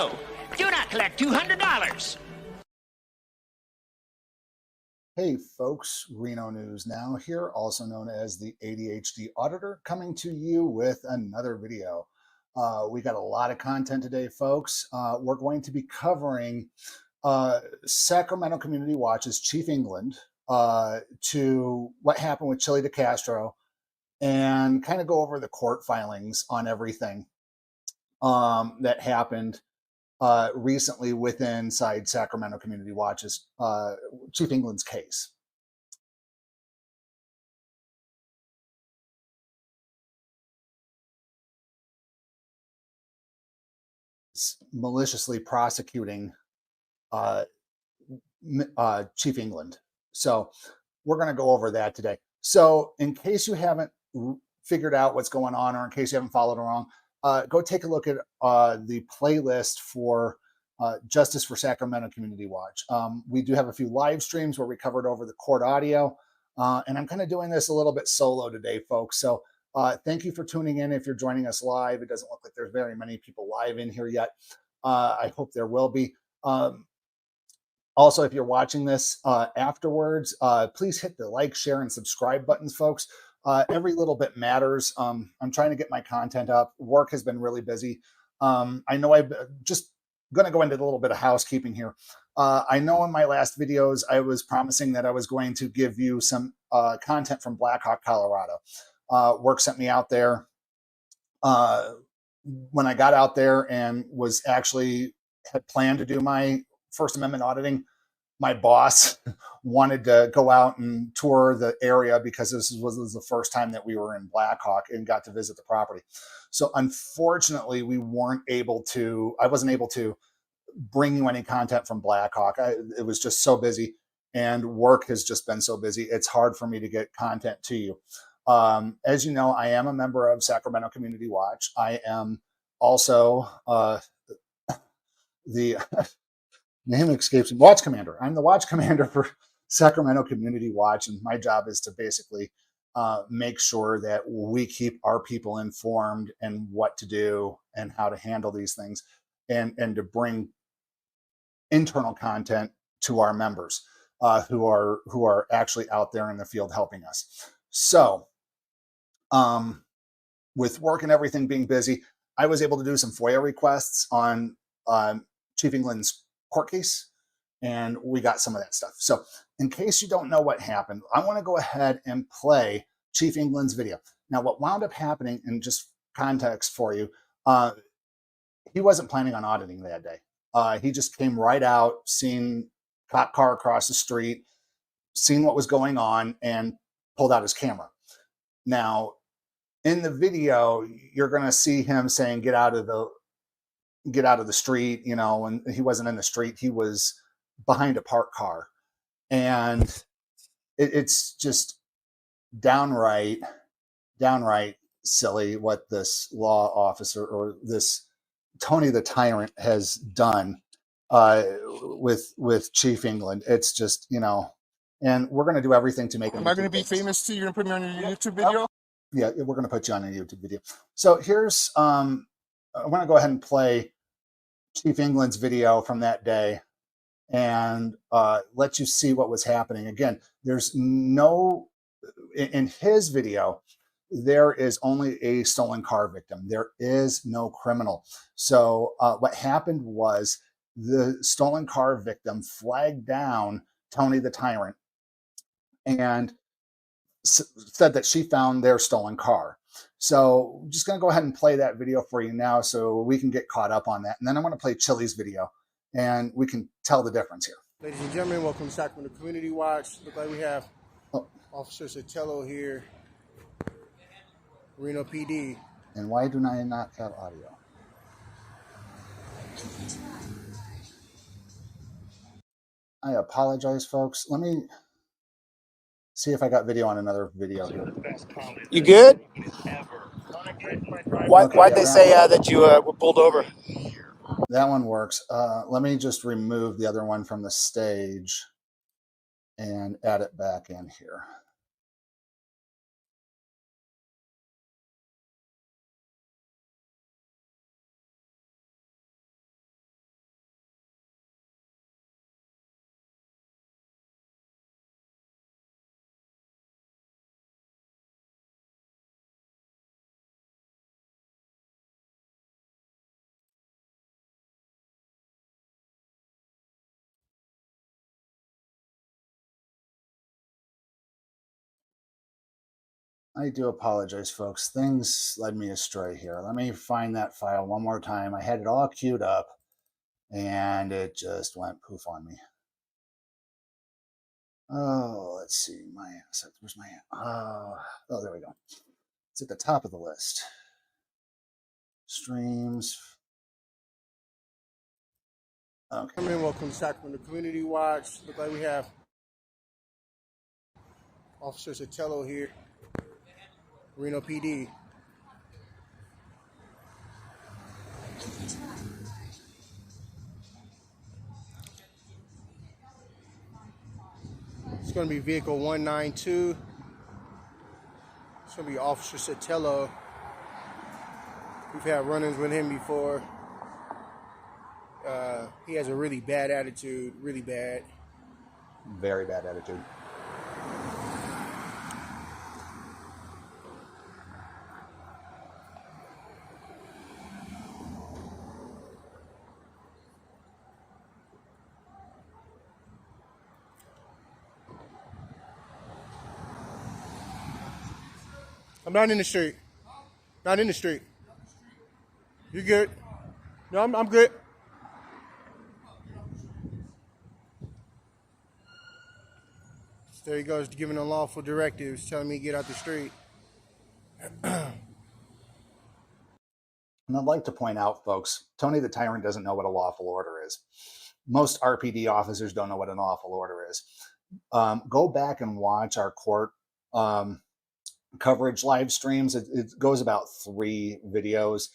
No, do not collect $200. Hey folks, Reno News Now here, also known as the ADHD Auditor, coming to you with another video. We got a lot of content today, folks. We're going to be covering Sacramento Community Watch's Chief England to what happened with Chille DeCastro and kind of go over the court filings on everything that happened recently inside Sacramento Community Watch's Chief England's case. Maliciously prosecuting Chief England. So we're going to go over that today. So in case you haven't figured out what's going on, or in case you haven't followed along, go take a look at the playlist for Justice for Sacramento Community Watch. We do have a few live streams where we covered over the court audio, and I'm kind of doing this a little bit solo today, folks. So thank you for tuning in. If you're joining us live, it doesn't look like there's very many people live in here yet. I hope there will be. Also, if you're watching this afterwards, please hit the like, share, and subscribe buttons, folks. Every little bit matters. I'm trying to get my content up. Work has been really busy. I know I've just going to go into a little bit of housekeeping here. I know in my last videos, I was promising that I was going to give you some content from Blackhawk, Colorado. Work sent me out there. When I got out there and was actually had planned to do my First Amendment auditing, my boss wanted to go out and tour the area because this was the first time that we were in Blackhawk and got to visit the property. So unfortunately, I wasn't able to bring you any content from Blackhawk. It was just so busy, and work has just been so busy. It's hard for me to get content to you. As you know, I am a member of Sacramento Community Watch. I am also the name escapes me, watch commander. I'm the watch commander for Sacramento Community Watch, and my job is to basically make sure that we keep our people informed and what to do and how to handle these things, and to bring internal content to our members who are actually out there in the field helping us. So with work and everything being busy, I was able to do some FOIA requests on Chief England's court case, and we got some of that stuff. So in case you don't know what happened, I want to go ahead and play Chief England's video. Now, what wound up happening, and just context for you, he wasn't planning on auditing that day. He just came right out, seen cop car across the street, seen what was going on, and pulled out his camera. Now, in the video, you're going to see him saying, get out of the street, you know, and he wasn't in the street. He was behind a parked car. And it's just downright silly what this law officer, or this Tony the Tyrant, has done with Chief England. It's just, you know, and we're going to do everything to make him. Am I going to be famous too? You're going to put me on your YouTube video? Yeah, we're going to put you on a YouTube video. So here's, I want to go ahead and play Chief England's video from that day and let you see what was happening. Again, there's no, in his video, there is only a stolen car victim. There is no criminal. So what happened was the stolen car victim flagged down Tony the Tyrant and said that she found their stolen car. So I'm just going to go ahead and play that video for you now so we can get caught up on that. And then I'm going to play Chille's video and we can tell the difference here. Ladies and gentlemen, welcome to Sacramento Community Watch. Look like we have Officer Sotello here, Reno PD. And why do I not have audio? I apologize, folks. Let me see if I got video on another video here. You good? Why'd they say that you were pulled over? That one works. Let me just remove the other one from the stage and add it back in here. I do apologize, folks. Things led me astray here. Let me find that file one more time. I had it all queued up, and it just went poof on me. Oh, let's see. My asset. Where's my... Oh, there we go. It's at the top of the list. Streams. Okay. Welcome to Sacramento Community Watch. Look like we have Officer Sotello here, Reno PD. It's going to be vehicle 192. It's going to be Officer Sotello. We've had run-ins with him before. He has a really bad attitude, really bad. Very bad attitude. I'm not in the street. Not in the street. You good? No, I'm good. There he goes, giving unlawful directives, telling me to get out the street. And I'd like to point out, folks, Tony the Tyrant doesn't know what a lawful order is. Most RPD officers don't know what an lawful order is. Go back and watch our court coverage live streams. It goes about 3 videos.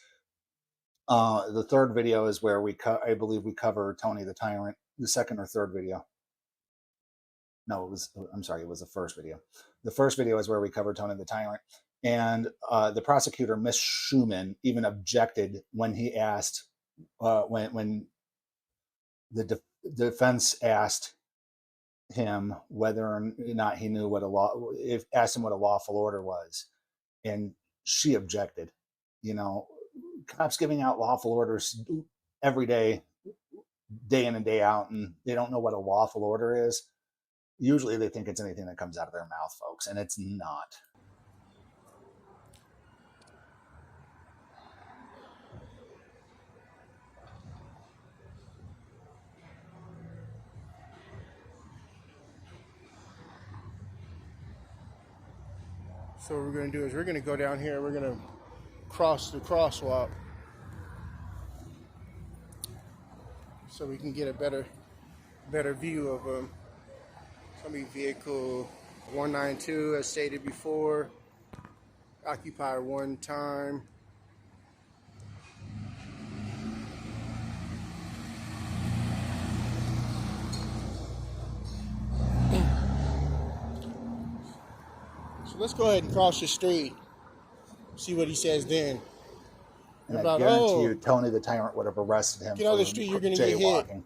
The third video is where I believe we cover Tony the Tyrant. The second or third video. No, it was the first video. The first video is where we covered Tony the Tyrant. And the prosecutor, Miss Schumann, even objected when he asked, when the defense asked him whether or not he knew what asked him what a lawful order was. And she objected. You know, cops giving out lawful orders every day, day in and day out, and they don't know what a lawful order is. Usually they think it's anything that comes out of their mouth, folks, and it's not. So what we're going to do is we're going to go down here. We're going to cross the crosswalk so we can get a better view of them. It's going to be vehicle 192, as stated before. Occupy one time. So let's go ahead and cross the street. See what he says then. And I guarantee you, Tony the Tyrant would have arrested him. Get on the street, you're going to get hit.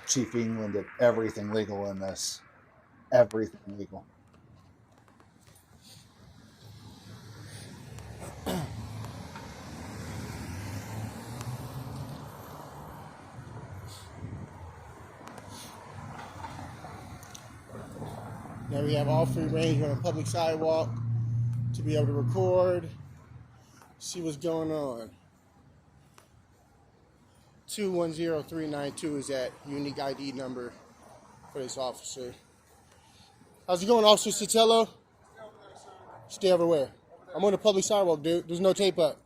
Chief England did everything legal in this. Everything legal. Now we have all free range on a public sidewalk to be able to record, see what's going on. 210392 is that unique ID number for this officer. How's it going, Officer Sotello? Stay everywhere. I'm on a public sidewalk, dude. There's no tape up.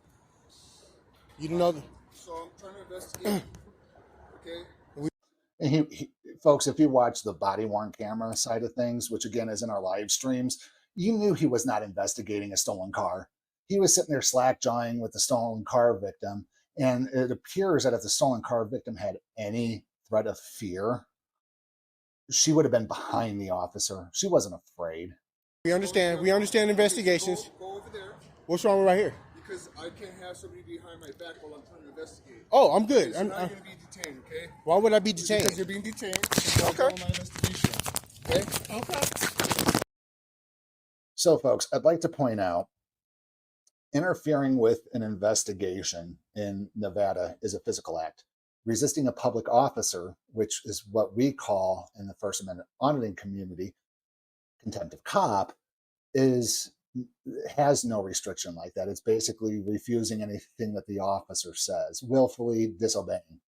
You don't know. So I'm trying to investigate. Okay. And folks, if you watch the body-worn camera side of things, which again is in our live streams, you knew he was not investigating a stolen car. He was sitting there slack-jawing with the stolen car victim. And it appears that if the stolen car victim had any threat of fear, she would have been behind the officer. She wasn't afraid. We understand. We understand investigations. Go over there. What's wrong with right here? Because I can't have somebody behind my back while I'm trying to investigate. Oh, I'm good. You're not going to be detained, okay? Why would I be detained? Because you're being detained. Okay. My investigation. Okay? Okay. So, folks, I'd like to point out Interfering with an investigation in Nevada is a physical act. Resisting a public officer, which is what we call in the First Amendment auditing community contempt of cop, has no restriction like that. It's basically refusing anything that the officer says, willfully disobeying.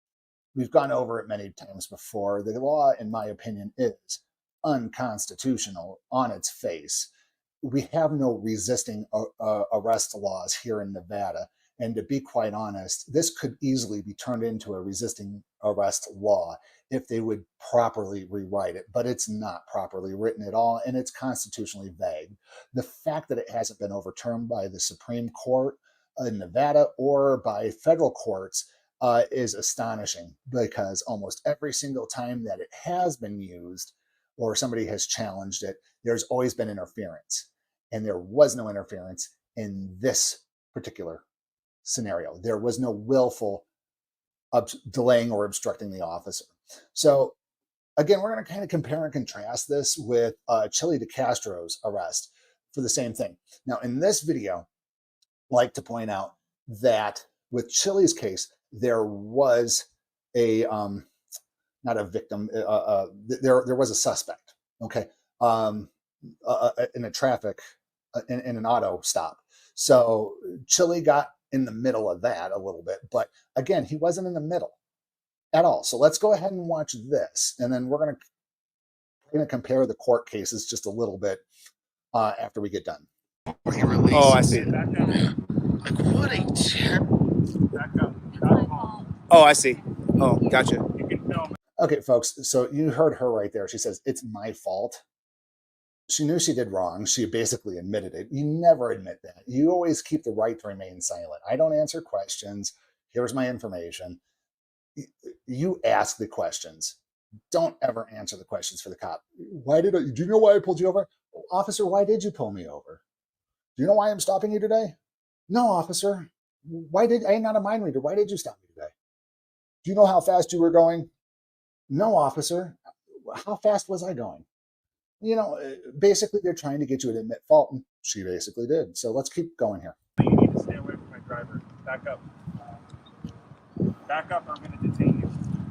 We've gone over it many times before. The law, in my opinion, is unconstitutional on its face. We have no resisting arrest laws here in Nevada. And to be quite honest, this could easily be turned into a resisting arrest law if they would properly rewrite it, but it's not properly written at all, and it's constitutionally vague. The fact that it hasn't been overturned by the Supreme Court in Nevada or by federal courts is astonishing, because almost every single time that it has been used or somebody has challenged it, there's always been interference. And there was no interference in this particular scenario. There was no willful delaying or obstructing the officer. So again, we're going to kind of compare and contrast this with Chille DeCastro's arrest for the same thing. Now, in this video, I'd like to point out that with Chille's case, there was a not a victim. There was a suspect. Okay, in a traffic in an auto stop. So Chille got in the middle of that a little bit, but again, he wasn't in the middle at all. So let's go ahead and watch this, and then we're going to compare the court cases just a little bit after we get done. Oh, I see. Like, what a Oh, I see. Oh, gotcha. Okay, folks, so you heard her right there. She says, it's my fault. She knew she did wrong. She basically admitted it. You never admit that. You always keep the right to remain silent. I don't answer questions. Here's my information. You ask the questions. Don't ever answer the questions for the cop. Do you know why I pulled you over? Officer, why did you pull me over? Do you know why I'm stopping you today? No, officer. I'm not a mind reader. Why did you stop me today? Do you know how fast you were going? No, officer. How fast was I going? You know, basically they're trying to get you to admit fault, and she basically did. So let's keep going here. You need to stay away from my driver. Back up. Back up, or I'm going to detain you.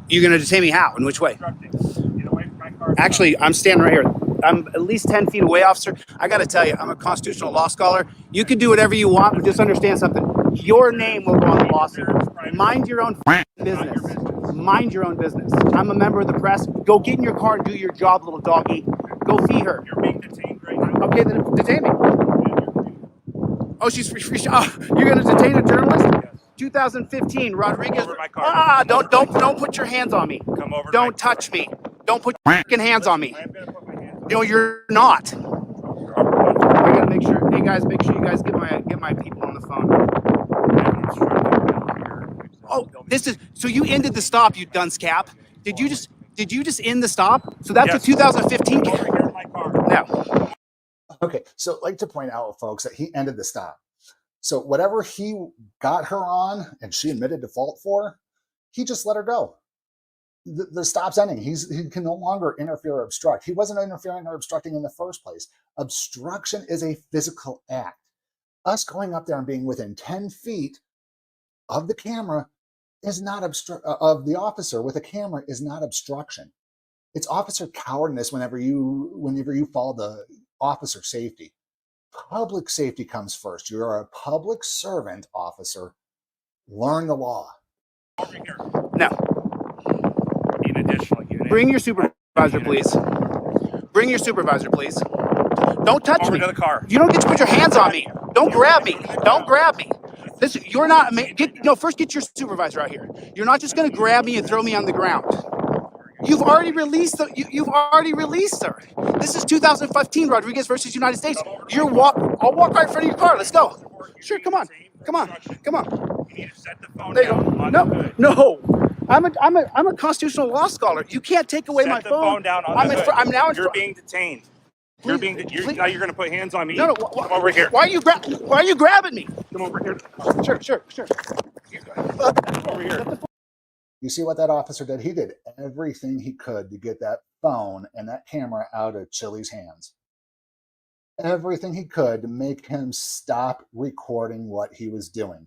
You're going to detain me how? In which way? Get away from my car. Actually, I'm standing right here. I'm at least 10 feet away, officer. I got to tell you, I'm a constitutional law scholar. You can do whatever you want, but just understand something. Your name will go on the lawsuit. Mind your own business. Mind your own business. I'm a member of the press. Go get in your car and do your job, little doggy. Go feed her. You're being detained right now. Okay, then detain me. Oh, she's free. Oh, you're going to detain a journalist? Yes. 2015, Rodriguez. Come over my car. Don't put your hands on me. Come over. Don't touch me. Don't put your fucking hands on me. I'm going to put my hands on No, you're not. I gotta make sure. Hey guys, make sure you guys get my people on the phone. Oh, this is so you ended the stop, you dunce cap. Did you just end the stop? So that's Yes. a 2015. Over here in my car. No. Okay, so I'd like to point out, folks, that he ended the stop. So whatever he got her on and she admitted to fault for, he just let her go. The stop's ending. He can no longer interfere or obstruct. He wasn't interfering or obstructing in the first place. Obstruction is a physical act. Us going up there and being within 10 feet of the camera is not of the officer with a camera is not obstruction. It's officer cowardice whenever you follow the officer safety. Public safety comes first. You're a public servant, officer. Learn the law. Over here. No. Need an additional unit. Bring your supervisor, please. Bring your supervisor, please. Don't touch Over me. to the car. You don't get to put your hands on me. Don't grab me. Don't grab me. Listen, you're not. First get your supervisor out here. You're not just going to grab me and throw me on the ground. You've already released her. You've already released her. This is 2015 Rodriguez versus United States. I'll walk right in front of your car. Let's go. Sure, come on. Come on. Come on. You need to set the phone There you down. go. On No, the hood. no. I'm a constitutional law scholar. You can't take away my Set the phone down on the hood. I'm now in You're being detained. Now you're going to put hands on me. No. Come over here. Why are you grabbing me? Come over here. Sure. Come over here. You see what that officer did? He did everything he could to get that phone and that camera out of Chille's hands. everything he could to make him stop recording what he was doing.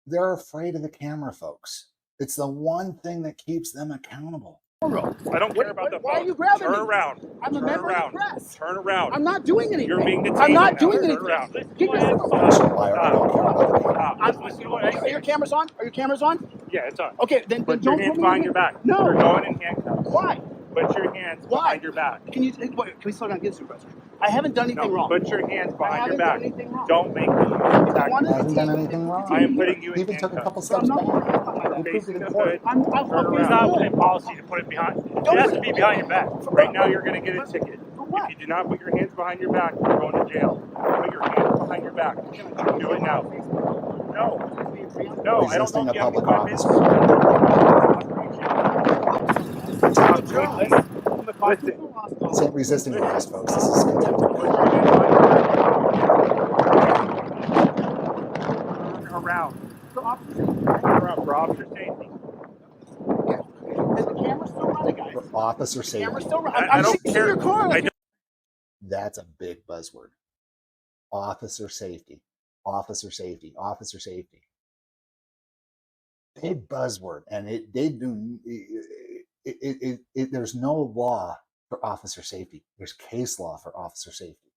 They're afraid of the camera, folks. It's the one thing that keeps them accountable. I don't care about the phone. Why are you grabbing Turn me? around. I'm a Turn member around. of the press. Turn around. I'm not doing anything. You're being detained. I'm not now. doing Turn anything. around. Get your Officer, why I don't care about the camera. Are your cameras on? Are your cameras on? Yeah, it's on. Okay, then Put don't your hands put me behind in- your back. No. You're going in handcuffs. Why? Put your hands Why? behind your back. Can we slow down? Get a supervisor. I haven't done anything No, wrong. put your hands I behind your haven't back. done anything wrong. Don't make me If you want to Hasn't done detain me, anything wrong. I am putting you He in even took a couple handcuffs. steps I'm not back. putting my You're back. facing the court. hood. I'm Turn facing around. the Not hood. within policy to put it behind. It Don't has put- to be behind your back. Right now, you're going to get a ticket. For what? If you do not put your hands behind your back, you're going to jail. Put your hands behind your back. Do it now. No. No, I don't Resisting know a if you have public any weapons. I'm a journalist. I'm a Listen. This ain't resisting arrest, folks. This is contempt of Put court. your hands behind your back. Turn around. For officer. Turn around for officer safety. Is the camera still running, guys? For officer The safety. camera's still running. I I'm don't chasing care. your car. I don't- That's a big buzzword. Officer safety. Officer safety. Officer safety. Big buzzword. And there's no law for officer safety. There's case law for officer safety.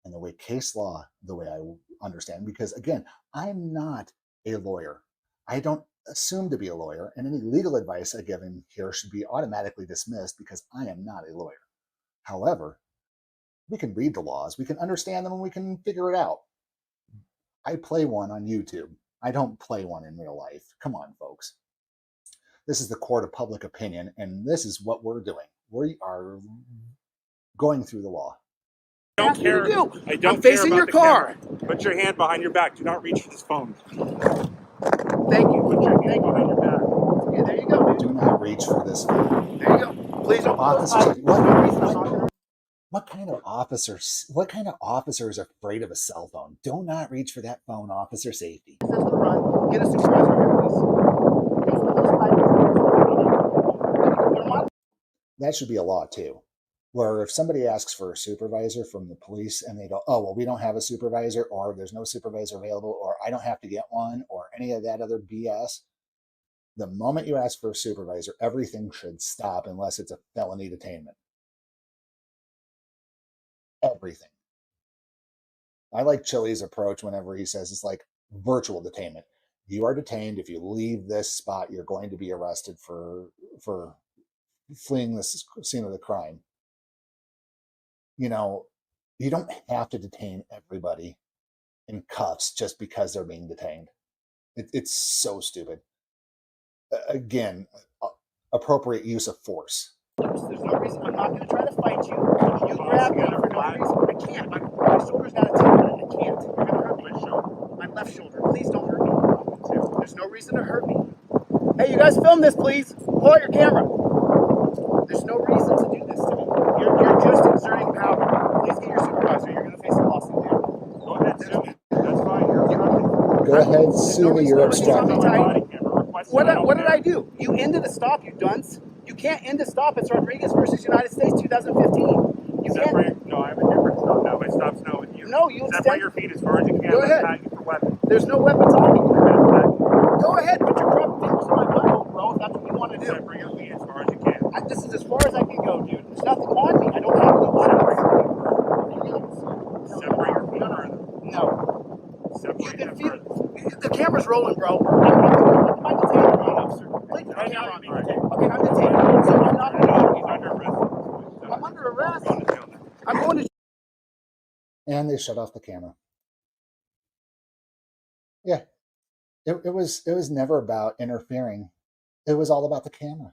And the way case law, the way I understand, because again, I'm not a lawyer. I don't assume to be a lawyer, and any legal advice I give in here should be automatically dismissed because I am not a lawyer. However, we can read the laws, we can understand them, and we can figure it out. I play one on YouTube. I don't play one in real life. Come on, folks. This is the court of public opinion, and this is what we're doing. We are going through the law. I don't care. do. I don't I'm care facing about your the car. camera. Put your hand behind your back. Do not reach for this phone. Thank you. Put your hand behind your back. Okay, there you go, dude. Do not reach for this phone. There you go. Please don't. Officer safety. No reason I'm not gonna- What kind of officer is afraid of a cell phone? Do not reach for that phone, officer safety. It says to run. Get a supervisor here, please. That should be a law too, where if somebody asks for a supervisor from the police and they go, oh, well, we don't have a supervisor, or there's no supervisor available, or I don't have to get one, or any of that other BS, the moment you ask for a supervisor, everything should stop unless it's a felony detainment. Everything. I like Chille's approach whenever he says it's like virtual detainment. You are detained. If you leave this spot, you're going to be arrested for fleeing the scene of the crime. You know, you don't have to detain everybody in cuffs just because they're being detained. It's so stupid. Again, appropriate use of force. There's no reason. I'm not going to try to fight you. You grab me for no reason. I can't. My shoulder's got a tip on it. I can't. You're going to hurt me. My left shoulder. Please don't hurt me. There's no reason to hurt me. Hey, you guys film this, please. Pull out your camera. There's no reason to do this to me. You're just exerting power. Please get your supervisor. You're going to face a lawsuit here. Go ahead, sue me. That's fine. You're obstructing. Go ahead, sue me. You're obstructing. What did I do? You ended the stop, you dunce. You can't end a stop. It's Rodriguez versus United States, 2015. You can't. No, I have a different stop now. My stop's now with you. No, you Separate extend. your feet as far as you can. Go ahead. Tag you for weapons. There's no weapons on me. Go ahead, put your crop fingers in my butthole, bro, if that's what you want to do. Separate your feet as far as you can. This is as far as I can go, dude. There's nothing on me. I don't have any weapons. Separate your feet further. No. You Separate can them feel further. the camera's rolling, bro. I'm detained, officer. Please, the camera on me. Okay, I'm detained. So I'm not. He's under arrest. I'm under arrest. Going to jail now. I'm going to. And they shut off the camera. Yeah. It was never about interfering. It was all about the camera.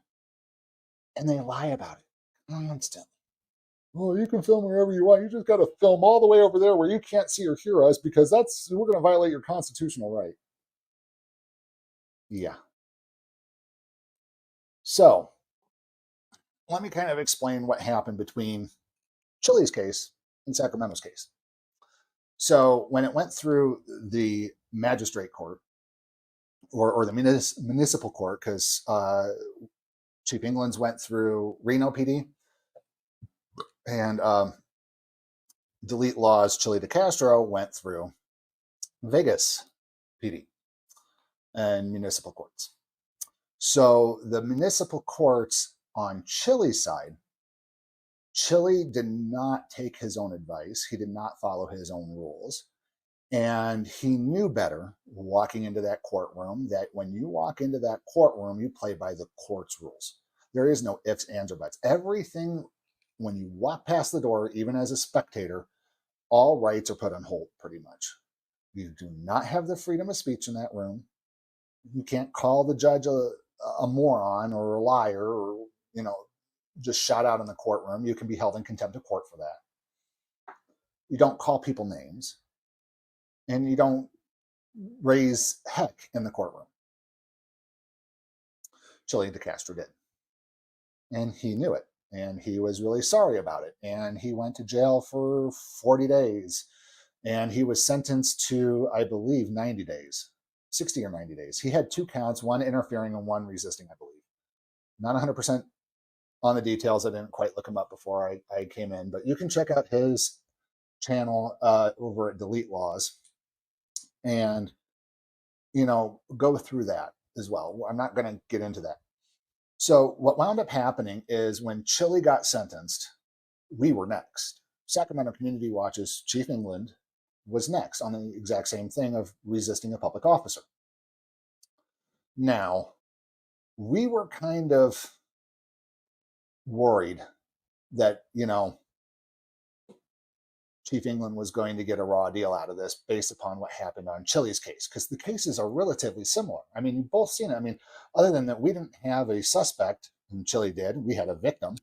And they lie about it constantly. Well, you can film wherever you want. You just got to film all the way over there where you can't see or hear us because we're going to violate your constitutional right. Yeah. So let me kind of explain what happened between Chille's case and Sacramento's case. So when it went through the magistrate court or the municipal court, because Chief England's went through Reno PD, and Delete Laws Chille DeCastro went through Vegas PD and municipal courts. So the municipal courts on Chille's side, Chille did not take his own advice. He did not follow his own rules. And he knew better walking into that courtroom that when you walk into that courtroom, you play by the court's rules. There is no ifs, ands, or buts. Everything, when you walk past the door, even as a spectator, all rights are put on hold pretty much. You do not have the freedom of speech in that room. You can't call the judge a moron or a liar or, just shout out in the courtroom. You can be held in contempt of court for that. You don't call people names. And you don't raise heck in the courtroom. Chille DeCastro did. And he knew it. And he was really sorry about it. And he went to jail for 40 days. And he was sentenced to, I believe, 90 days, 60 or 90 days. He had 2 counts, one interfering and one resisting, I believe. Not 100% on the details. I didn't quite look him up before I came in. But you can check out his channel over at Delete Laws. And, go through that as well. I'm not going to get into that. So what wound up happening is when Chille got sentenced, we were next. Sacramento Community Watch's Chief England was next on the exact same thing of resisting a public officer. Now, we were kind of worried that, Chief England was going to get a raw deal out of this based upon what happened on Chille's case, because the cases are relatively similar. I mean, you've both seen it. I mean, other than that, we didn't have a suspect, and Chille did. We had a victim.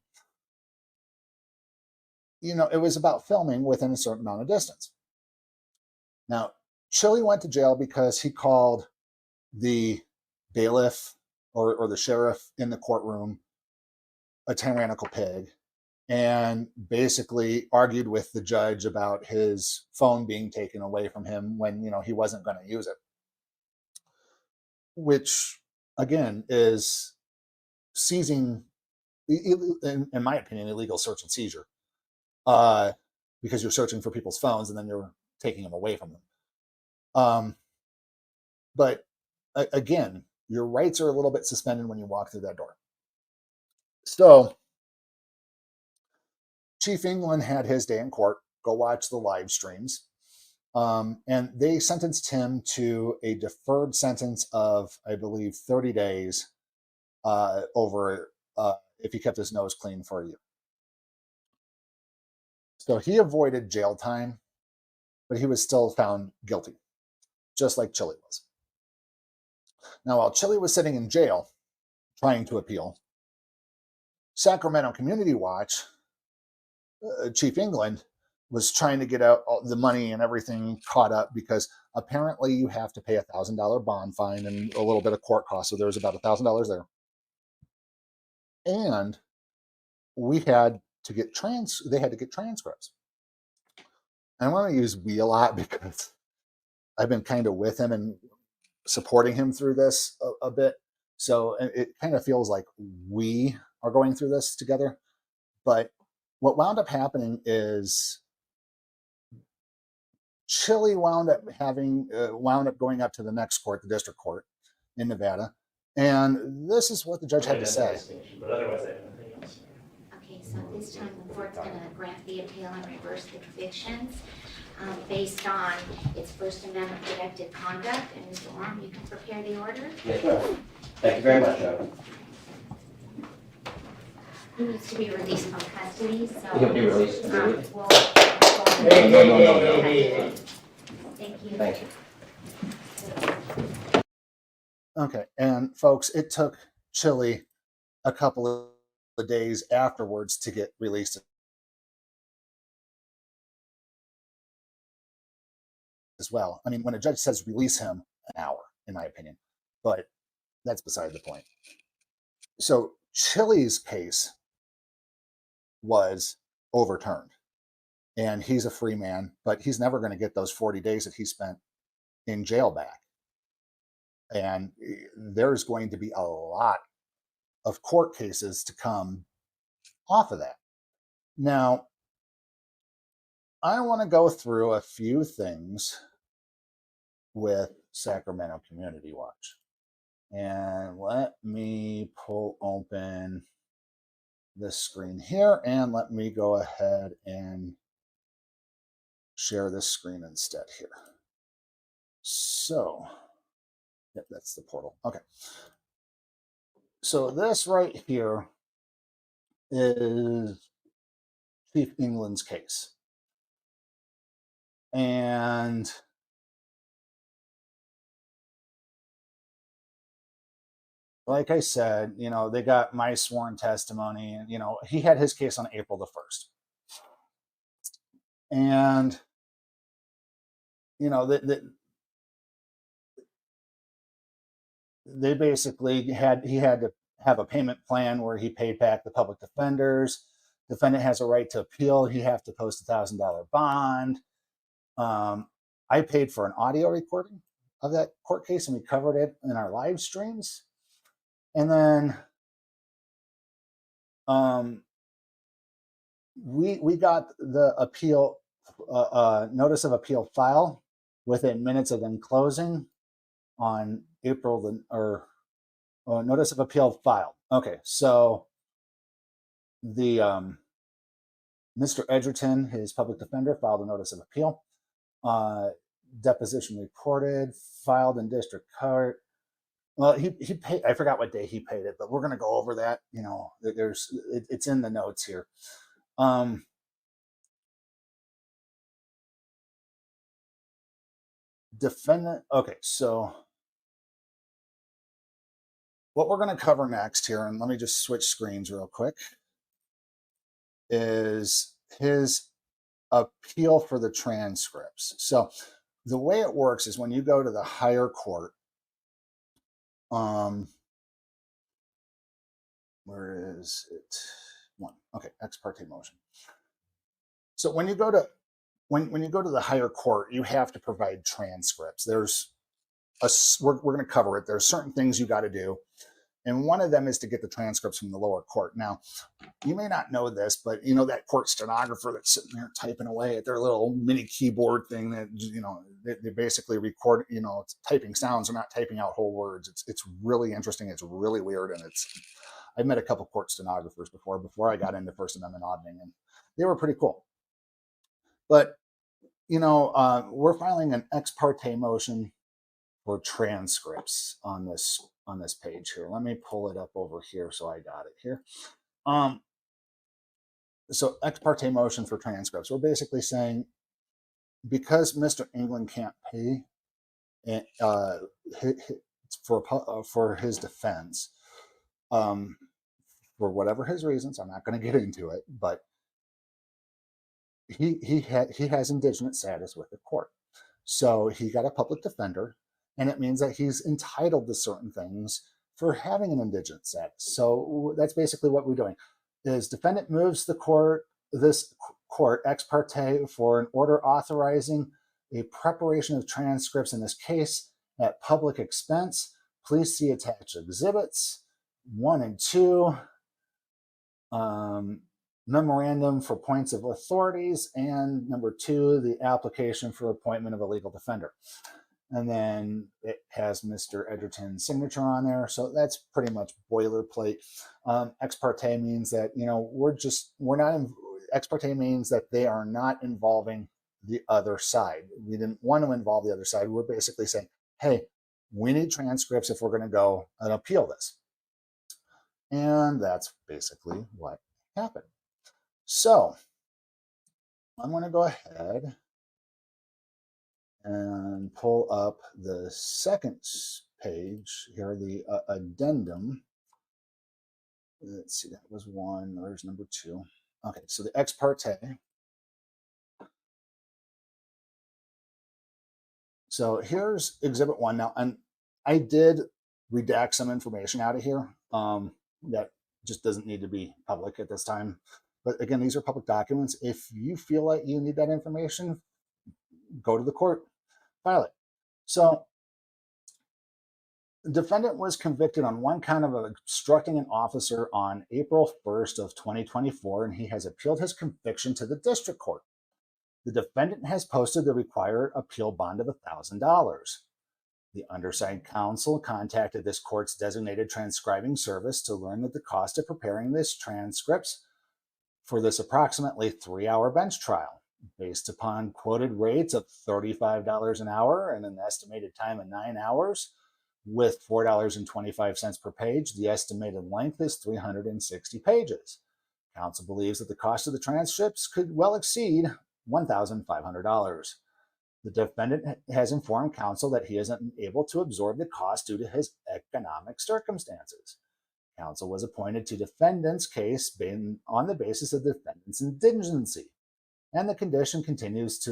It was about filming within a certain amount of distance. Now, Chille went to jail because he called the bailiff or the sheriff in the courtroom a tyrannical pig, and basically argued with the judge about his phone being taken away from him when, he wasn't going to use it. Which, again, is seizing, in my opinion, illegal search and seizure. Because you're searching for people's phones and then you're taking them away from them. But, again, your rights are a little bit suspended when you walk through that door. So, Chief England had his day in court. Go watch the live streams. And they sentenced him to a deferred sentence of, I believe, 30 days if he kept his nose clean for a year. So he avoided jail time, but he was still found guilty, just like Chille was. Now, while Chille was sitting in jail trying to appeal, Sacramento Community Watch, Chief England, was trying to get out all the money and everything caught up, because apparently you have to pay $1,000 bond fine and a little bit of court costs. So there was about $1,000 there. And we had to get they had to get transcripts. And I want to use we a lot because I've been kind of with him and supporting him through this a bit. So it kind of feels like we are going through this together. But what wound up happening is Chille wound up going up to the next court, the district court in Nevada, and this is what the judge had to say. But otherwise, I have nothing else. Okay, so this time the court's going to grant the appeal and reverse the convictions based on its First Amendment protected conduct. And Mr. Orm, you can prepare the order. Yes, ma'am. Thank you very much, Joe. He needs to be released from custody, so He'll be released immediately. we'll No. Thank you. Thank you. Okay, and folks, it took Chille a couple of days afterwards to get released as well. I mean, when a judge says release him, an hour, in my opinion, but that's beside the point. So Chille's case was overturned, and he's a free man, but he's never going to get those 40 days that he spent in jail back. And there's going to be a lot of court cases to come off of that. Now, I want to go through a few things with Sacramento Community Watch. And let me pull open this screen here, and let me go ahead and share this screen instead here. So, yep, that's the portal. Okay. So this right here is Chief England's case. And like I said, you know, they got my sworn testimony, and, you know, he had his case on April the 1st. And, you know, they basically he had to have a payment plan where he paid back the public defenders. Defendant has a right to appeal. He have to post $1,000 bond. I paid for an audio recording of that court case, and we covered it in our live streams. And then we got the appeal notice of appeal file within minutes of them closing on April notice of appeal filed. Okay, so the Mr. Edgerton, his public defender, filed a notice of appeal. Deposition reported, filed in district court. Well, he paid. I forgot what day he paid it, but we're going to go over that. You know, it's in the notes here. Defendant. Okay, so what we're going to cover next here, and let me just switch screens real quick, is his appeal for the transcripts. So the way it works is when you go to the higher court, where is it? One. Okay, ex parte motion. So when you go to when you go to the higher court, you have to provide transcripts. We're going to cover it. There's certain things you got to do, and one of them is to get the transcripts from the lower court. Now, you may not know this, but you know that court stenographer that's sitting there typing away at their little mini keyboard thing that, you know, they basically record, you know, it's typing sounds. They're not typing out whole words. It's really interesting. It's really weird, and I've met a couple court stenographers before I got into First Amendment auditing, and they were pretty cool. But, you know, we're filing an ex parte motion for transcripts on this page here. Let me pull it up over here so I got it here. So ex parte motion for transcripts. We're basically saying, because Mr. England can't pay for his defense, for whatever his reasons, I'm not going to get into it, but he has indigent status with the court. So he got a public defender, and it means that he's entitled to certain things for having an indigent status. So that's basically what we're doing. Is defendant moves this court ex parte for an order authorizing a preparation of transcripts in this case at public expense. Please see attached exhibits 1 and 2, memorandum for points of authorities, and number 2, the application for appointment of a legal defender. And then it has Mr. Edgerton's signature on there. So that's pretty much boilerplate. Ex parte means that, you know, ex parte means that they are not involving the other side. We didn't want to involve the other side. We're basically saying, hey, we need transcripts if we're going to go and appeal this. And that's basically what happened. So I'm going to go ahead and pull up the second page here, the addendum. Let's see, that was 1. There's number 2. Okay, so the ex parte. So here's exhibit 1. Now, and I did redact some information out of here that just doesn't need to be public at this time. But again, these are public documents. If you feel like you need that information, go to the court, file it. So The defendant was convicted on one count of obstructing an officer on April 1st of 2024, and he has appealed his conviction to the district court. The defendant has posted the required appeal bond of $1,000. The undersigned counsel contacted this court's designated transcribing service to learn that the cost of preparing these transcripts for this approximately 3-hour bench trial, based upon quoted rates of $35 an hour and an estimated time of 9 hours, with $4.25 per page. The estimated length is 360 pages. Counsel believes that the cost of the transcripts could well exceed $1,500. The defendant has informed counsel that he isn't able to absorb the cost due to his economic circumstances. Counsel was appointed to defendant's case on the basis of the defendant's indigency, and the condition continues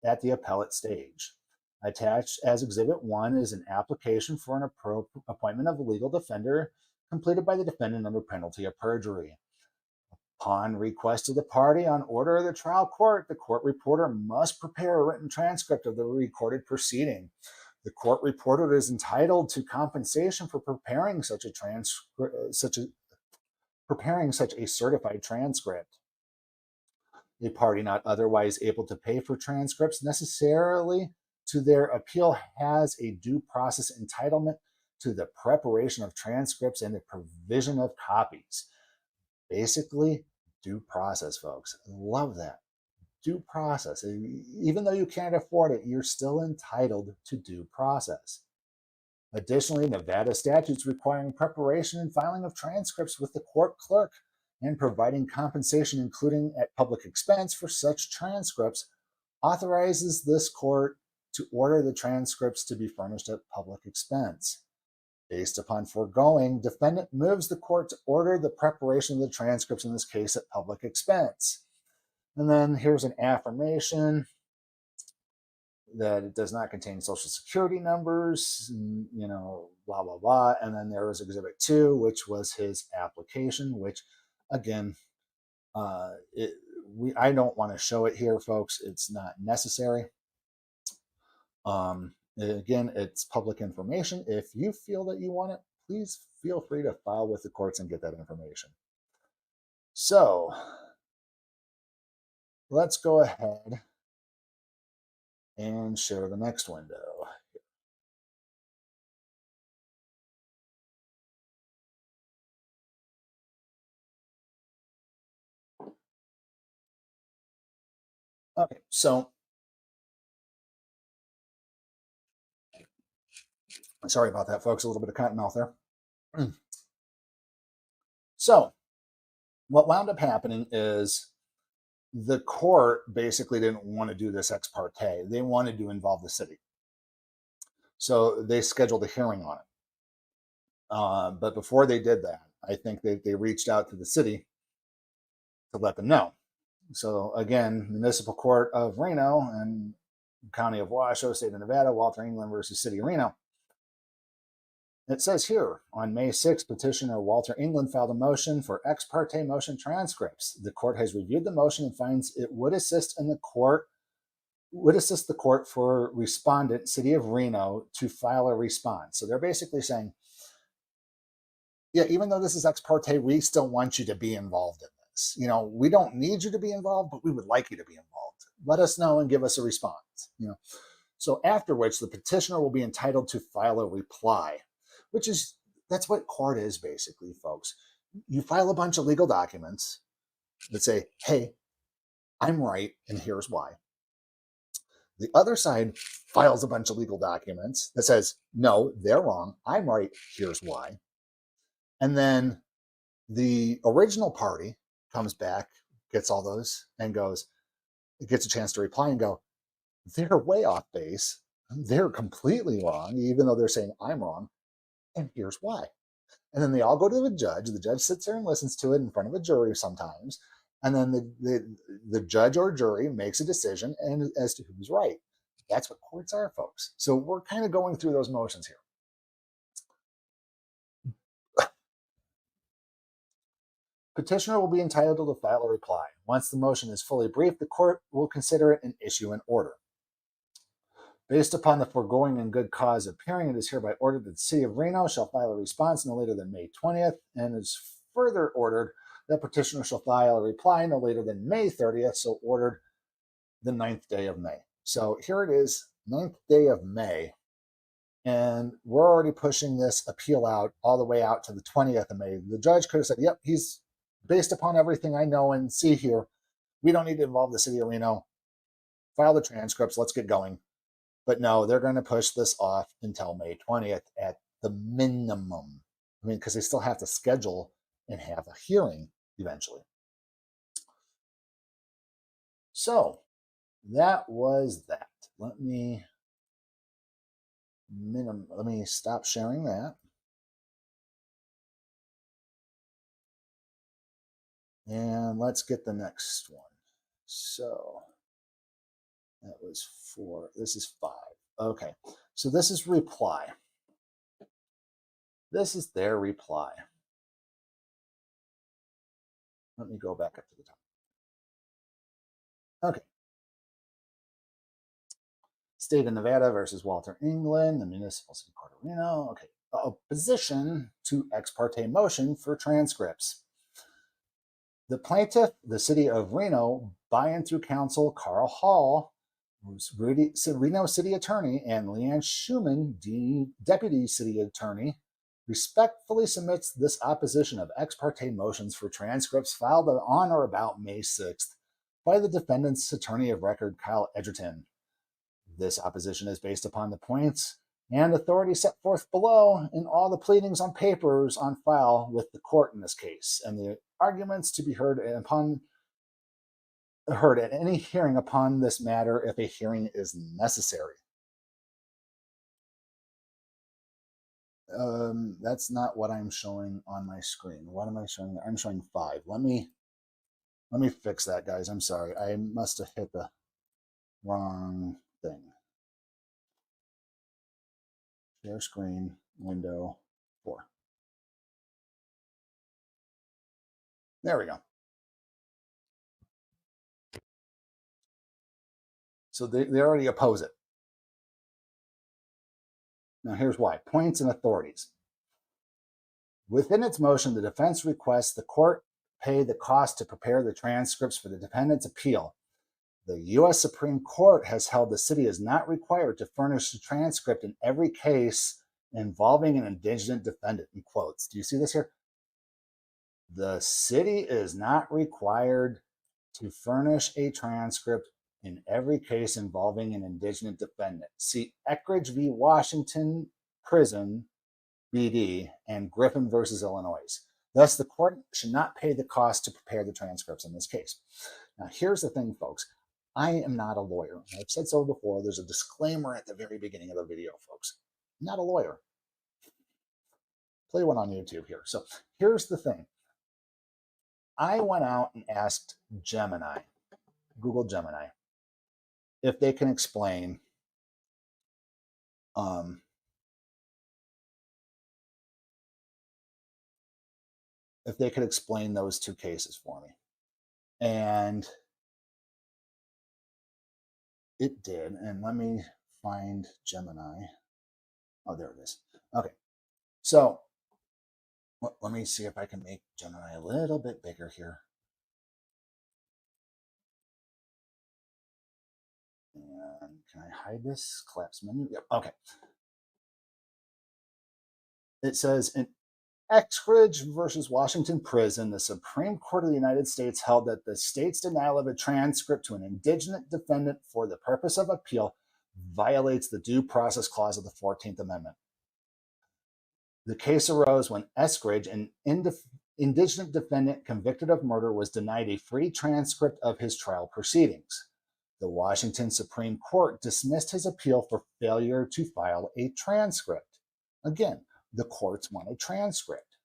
at the appellate stage. Attached as Exhibit 1 is an application for an appointment of a legal defender completed by the defendant under penalty of perjury. Upon request of the party on order of the trial court, the court reporter must prepare a written transcript of the recorded proceeding. The court reporter is entitled to compensation for preparing such a certified transcript. A party not otherwise able to pay for transcripts necessarily to their appeal has a due process entitlement to the preparation of transcripts and the provision of copies. Basically, due process, folks. Love that. Due process. Even though you can't afford it, you're still entitled to due process. Additionally, Nevada statutes requiring preparation and filing of transcripts with the court clerk and providing compensation, including at public expense, for such transcripts authorizes this court to order the transcripts to be furnished at public expense. Based upon foregoing, defendant moves the court to order the preparation of the transcripts in this case at public expense. And then here's an affirmation that it does not contain social security numbers, blah, blah, blah. And then there was Exhibit 2, which was his application, which, again, I don't want to show it here, folks. It's not necessary. Again, it's public information. If you feel that you want it, please feel free to file with the courts and get that information. So let's go ahead and share the next window. Okay, so sorry about that, folks. A little bit of cotton mouth there. So what wound up happening is the court basically didn't want to do this ex parte. They wanted to involve the city. So they scheduled a hearing on it. But before they did that, I think they reached out to the city to let them know. So again, Municipal Court of Reno and County of Washoe, State of Nevada, Walter England versus City of Reno. It says here, on May 6th, petitioner Walter England filed a motion for ex parte motion transcripts. The court has reviewed the motion and finds it would assist the court for respondent, City of Reno, to file a response. So they're basically saying, yeah, even though this is ex parte, we still want you to be involved in this. We don't need you to be involved, but we would like you to be involved. Let us know and give us a response. So after which the petitioner will be entitled to file a reply. That's what court is basically, folks. You file a bunch of legal documents that say, hey, I'm right, and here's why. The other side files a bunch of legal documents that says, no, they're wrong, I'm right, here's why. And then the original party comes back, gets all those, and gets a chance to reply and go, they're way off base. They're completely wrong, even though they're saying I'm wrong. And here's why. And then they all go to the judge. The judge sits there and listens to it in front of a jury sometimes. And then the judge or jury makes a decision as to who's right. That's what courts are, folks. So we're kind of going through those motions here. Petitioner will be entitled to file a reply. Once the motion is fully briefed, the court will consider it and issue an order. Based upon the foregoing and good cause appearing, it is hereby ordered that the city of Reno shall file a response no later than May 20th, and is further ordered that petitioner shall file a reply no later than May 30th, so ordered the 9th day of May. So here it is, 9th day of May, and we're already pushing this appeal out all the way out to the 20th of May. The judge could have said, yep, he's based upon everything I know and see here, we don't need to involve the city of Reno. File the transcripts, let's get going. But no, they're going to push this off until May 20th at the minimum. I mean, because they still have to schedule and have a hearing eventually. So that was that. Let me stop sharing that. And let's get the next one. So that was 4. This is 5. Okay. So this is reply. This is their reply. Let me go back up to the top. Okay. State of Nevada versus Walter England, the Municipal City Court of Reno. Okay. Opposition to ex parte motion for transcripts. The plaintiff, the city of Reno, by and through counsel Carl Hall, who's Reno City Attorney, and Leann Schumann, Deputy City Attorney, respectfully submits this opposition of ex parte motions for transcripts filed on or about May 6th by the defendant's attorney of record, Kyle Edgerton. This opposition is based upon the points and authority set forth below in all the pleadings on papers on file with the court in this case, and the arguments to be heard at any hearing upon this matter if a hearing is necessary. That's not what I'm showing on my screen. What am I showing? I'm showing 5. Let me fix that, guys. I'm sorry. I must have hit the wrong thing. Share screen, window 4. There we go. So they already oppose it. Now here's why. Points and authorities. Within its motion, the defense requests the court pay the cost to prepare the transcripts for the defendant's appeal. The U.S. Supreme Court has held the city is not required to furnish a transcript in every case involving an indigent defendant, in quotes. Do you see this here? The city is not required to furnish a transcript in every case involving an indigent defendant. See Eckridge v. Washington Prison, BD, and Griffin versus Illinois. Thus, the court should not pay the cost to prepare the transcripts in this case. Now, here's the thing, folks. I am not a lawyer. I've said so before. There's a disclaimer at the very beginning of the video, folks. I'm not a lawyer. Play one on YouTube here. So here's the thing. I went out and asked Gemini, Google Gemini, if they can explain if they could explain those two cases for me. And it did. And let me find Gemini. Oh, there it is. Okay. So let me see if I can make Gemini a little bit bigger here. And can I hide this? Collapse menu. Yep. Okay. It says in Eckridge versus Washington Prison, the Supreme Court of the United States held that the state's denial of a transcript to an indigent defendant for the purpose of appeal violates the Due Process Clause of the 14th Amendment. The case arose when Eckridge, an indigent defendant convicted of murder, was denied a free transcript of his trial proceedings. The Washington Supreme Court dismissed his appeal for failure to file a transcript. Again, the courts want a transcript.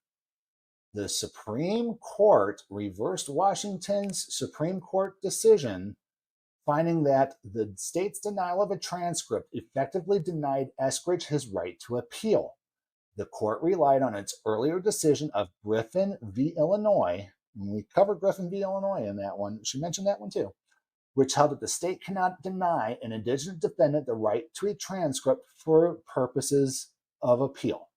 The Supreme Court reversed Washington's Supreme Court decision, finding that the state's denial of a transcript effectively denied Eckridge his right to appeal. The court relied on its earlier decision of Griffin v. Illinois. And we covered Griffin v. Illinois in that one. She mentioned that one too. which held that the state cannot deny an indigenous defendant the right to a transcript for purposes of appeal.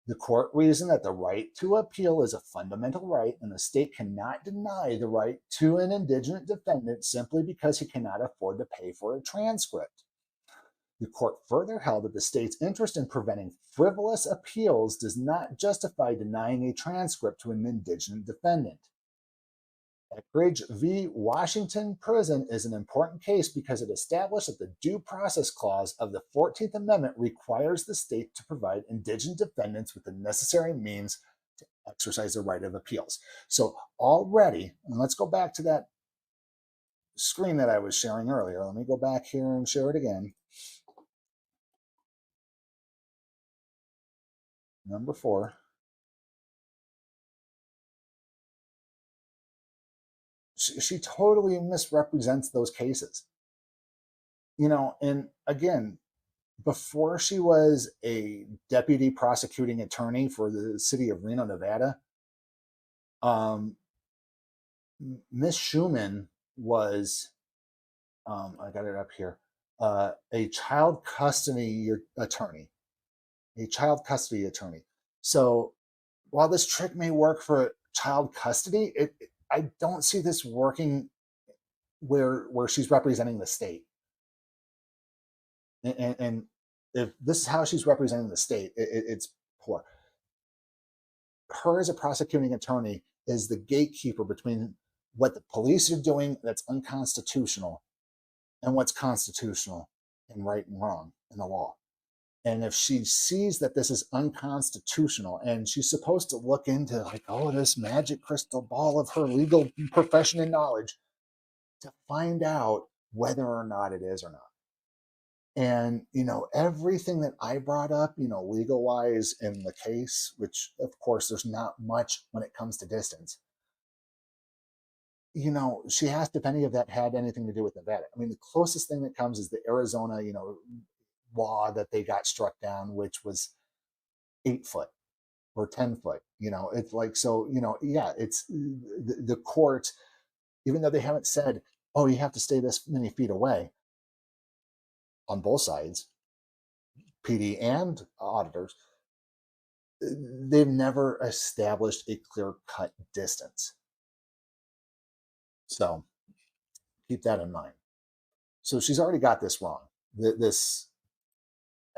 The court reasoned that the right to appeal is a fundamental right, and the state cannot deny the right to an indigenous defendant simply because he cannot afford to pay for a transcript. The court further held that the state's interest in preventing frivolous appeals does not justify denying a transcript to an indigenous defendant. Eckridge v. Washington Prison is an important case because it established that the Due Process Clause of the 14th Amendment requires the state to provide indigenous defendants with the necessary means to exercise the right of appeals. So already, and let's go back to that screen that I was sharing earlier. Let me go back here and share it again. Number 4. She totally misrepresents those cases. You know, and again, before she was a deputy prosecuting attorney for the city of Reno, Nevada, Miss Schumann was, I got it up here, a child custody attorney. So while this trick may work for child custody, I don't see this working where she's representing the state. And if this is how she's representing the state, it's poor. Her as a prosecuting attorney is the gatekeeper between what the police are doing that's unconstitutional and what's constitutional and right and wrong in the law. And if she sees that this is unconstitutional, and she's supposed to look into like, oh, this magic crystal ball of her legal profession and knowledge to find out whether or not it is or not. And, you know, everything that I brought up, you know, legal-wise in the case, which of course there's not much when it comes to distance, you know, she asked if any of that had anything to do with Nevada. I mean, the closest thing that comes is the Arizona, you know, law that they got struck down, which was 8 foot or 10 foot. You know, it's like, so, you know, yeah, it's the court, even though they haven't said, oh, you have to stay this many feet away on both sides, PD and auditors, they've never established a clear-cut distance. So keep that in mind. So she's already got this wrong. This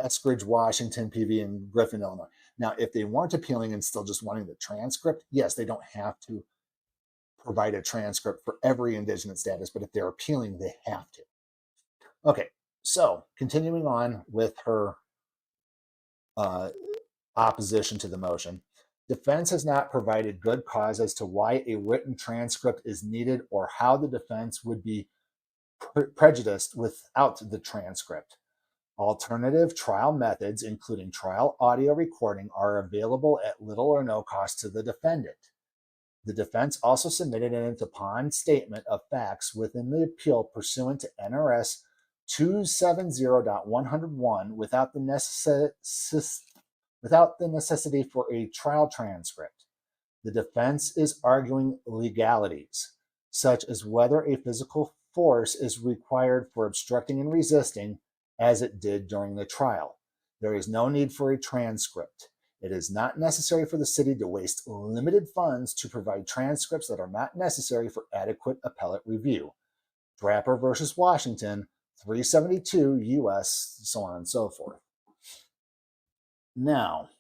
Eskridge, Washington, PV, and Griffin, Illinois. Now, if they weren't appealing and still just wanting the transcript, yes, they don't have to provide a transcript for every indigenous status, but if they're appealing, they have to. Okay, so continuing on with her opposition to the motion, defense has not provided good cause as to why a written transcript is needed or how the defense would be prejudiced without the transcript. Alternative trial methods, including trial audio recording, are available at little or no cost to the defendant. The defense also submitted an upon statement of facts within the appeal pursuant to NRS 270.101 without the necessity for a trial transcript. The defense is arguing legalities, such as whether a physical force is required for obstructing and resisting, as it did during the trial. There is no need for a transcript. It is not necessary for the city to waste limited funds to provide transcripts that are not necessary for adequate appellate review. Draper versus Washington, 372 U.S., so on and so forth. Now,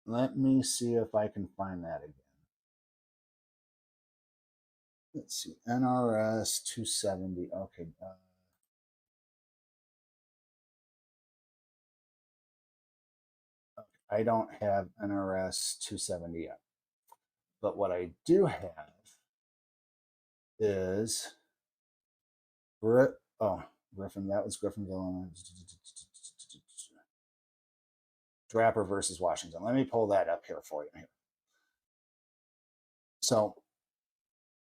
let me see if I can find that again. Let's see, NRS 270. Okay. I don't have NRS 270 yet. But what I do have is Griffin. That was Griffinville. Draper versus Washington. Let me pull that up here for you. So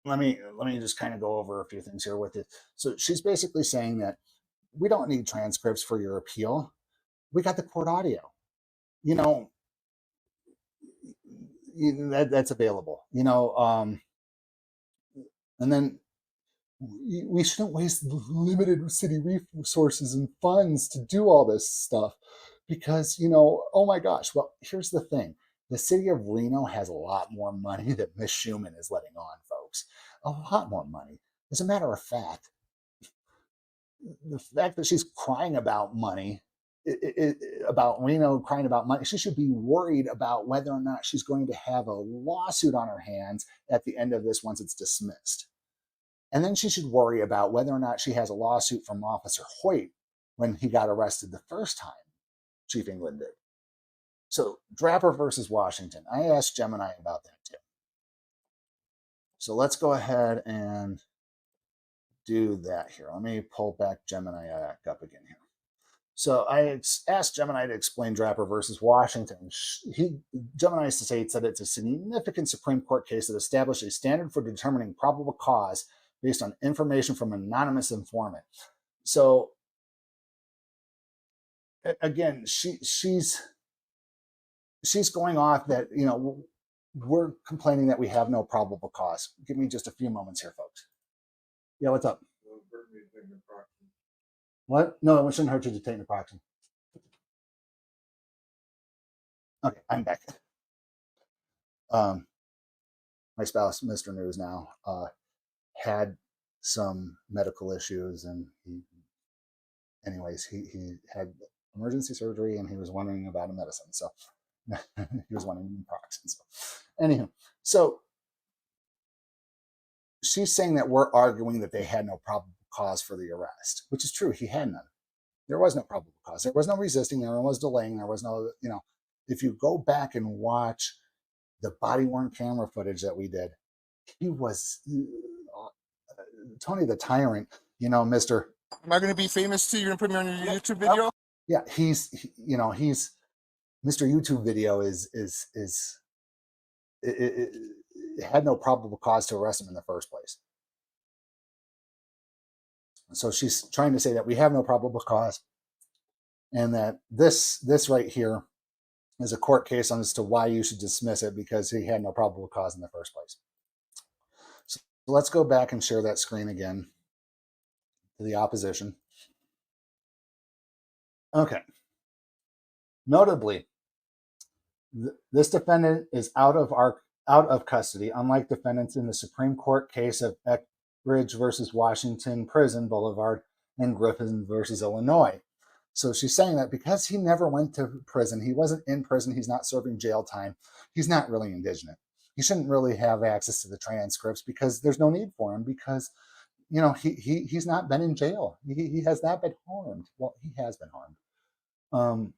let me just kind of go over a few things here with it. So she's basically saying that we don't need transcripts for your appeal. We got the court audio. You know, that's available, and then we shouldn't waste limited city resources and funds to do all this stuff because, oh my gosh. Well, here's the thing. The city of Reno has a lot more money than Miss Schumann is letting on, folks. A lot more money. As a matter of fact, the fact that she's crying about money, about Reno crying about money, she should be worried about whether or not she's going to have a lawsuit on her hands at the end of this once it's dismissed. And then she should worry about whether or not she has a lawsuit from Officer Hoyt when he got arrested the first time Chief England did. So Draper versus Washington. I asked Gemini about that too. So let's go ahead and do that here. Let me pull back Gemini up again here. So I asked Gemini to explain Draper versus Washington. Gemini states that it's a significant Supreme Court case that established a standard for determining probable cause based on information from an anonymous informant. So again, she's going off that, we're complaining that we have no probable cause. Give me just a few moments here, folks. Yeah, what's up? What? No, it shouldn't hurt you to take the proxy. Okay, I'm back. My spouse, Mr. News now, had some medical issues, and he had emergency surgery, and he was wondering about a medicine. So he was wanting naproxen. So anywho, so she's saying that we're arguing that they had no probable cause for the arrest, which is true. He had none. There was no probable cause. There was no resisting. There was delaying. There was no, if you go back and watch the body-worn camera footage that we did, he was Tony the Tyrant, Mr. Am I going to be famous too? You're going to put me on your YouTube video? Yeah, he's Mr. YouTube video it had no probable cause to arrest him in the first place. So she's trying to say that we have no probable cause, and that this right here is a court case as to why you should dismiss it because he had no probable cause in the first place. So let's go back and share that screen again to the opposition. Okay. Notably, this defendant is out of custody, unlike defendants in the Supreme Court case of Eckridge versus Washington Prison Boulevard and Griffin versus Illinois. So she's saying that because he never went to prison, he wasn't in prison, he's not serving jail time, he's not really indigent. He shouldn't really have access to the transcripts because there's no need for him because, he's not been in jail. He has not been harmed. Well, he has been harmed.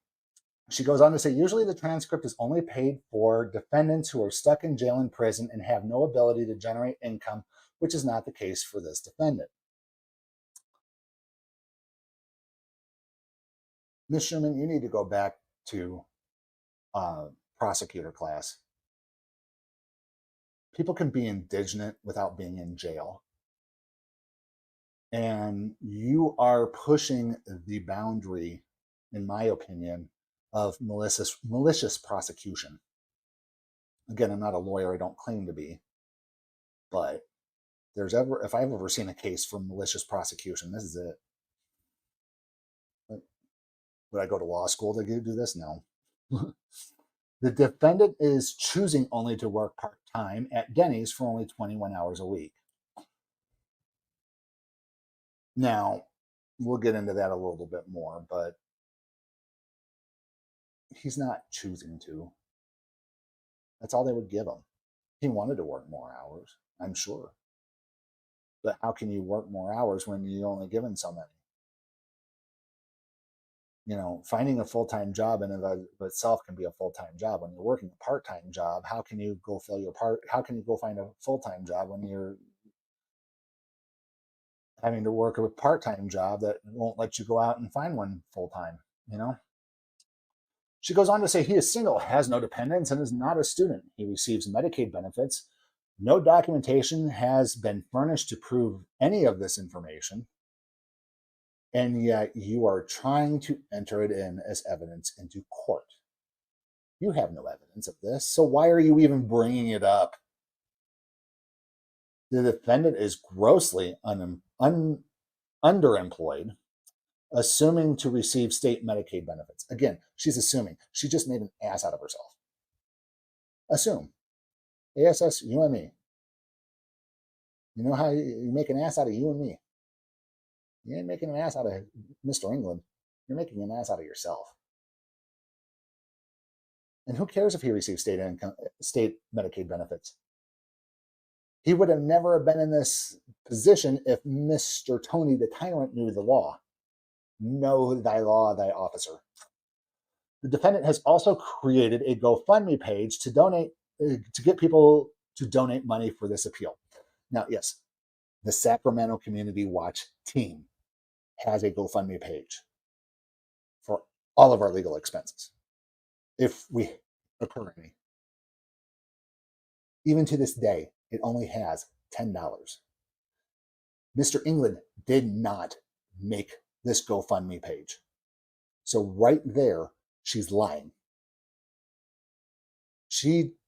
She goes on to say, usually the transcript is only paid for defendants who are stuck in jail and prison and have no ability to generate income, which is not the case for this defendant. Ms. Schumann, you need to go back to prosecutor class. People can be indigent without being in jail. And you are pushing the boundary, in my opinion, of malicious prosecution. Again, I'm not a lawyer, I don't claim to be, but if I've ever seen a case for malicious prosecution, this is it. Would I go to law school to do this? No. The defendant is choosing only to work part-time at Denny's for only 21 hours a week. Now, we'll get into that a little bit more, but he's not choosing to. That's all they would give him. He wanted to work more hours, I'm sure. But how can you work more hours when you're only given so many? Finding a full-time job in and of itself can be a full-time job. When you're working a part-time job, how can you go find a full-time job when you're having to work a part-time job that won't let you go out and find one full-time, She goes on to say he is single, has no dependents, and is not a student. He receives Medicaid benefits. No documentation has been furnished to prove any of this information. And yet you are trying to enter it in as evidence into court. You have no evidence of this, so why are you even bringing it up? The defendant is grossly underemployed, assuming to receive state Medicaid benefits. Again, she's assuming. She just made an ass out of herself. Assume. ASS, you and me. You know how you make an ass out of you and me? You ain't making an ass out of Mr. England. You're making an ass out of yourself. And who cares if he receives state Medicaid benefits? He would have never been in this position if Mr. Tony the Tyrant knew the law. Know thy law, thy officer. The defendant has also created a GoFundMe page to donate, to get people to donate money for this appeal. Now, yes, the Sacramento Community Watch team has a GoFundMe page for all of our legal expenses, if we occur any. Even to this day, it only has $10. Mr. England did not make this GoFundMe page. So right there, she's lying.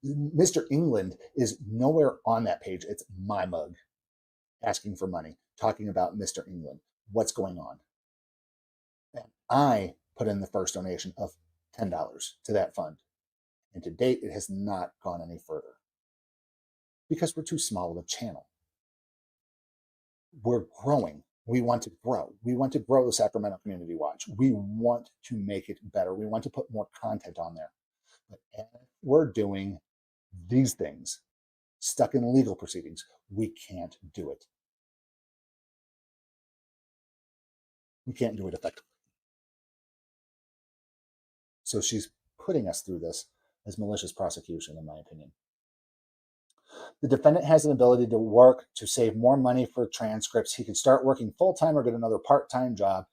Mr. England is nowhere on that page. It's my mug asking for money, talking about Mr. England. What's going on? And I put in the first donation of $10 to that fund. And to date, it has not gone any further because we're too small of a channel. We're growing. We want to grow. We want to grow the Sacramento Community Watch. We want to make it better. We want to put more content on there. But if we're doing these things, stuck in legal proceedings, we can't do it. We can't do it effectively. So she's putting us through this as malicious prosecution, in my opinion. The defendant has an ability to work to save more money for transcripts. He could start working full-time or get another part-time job.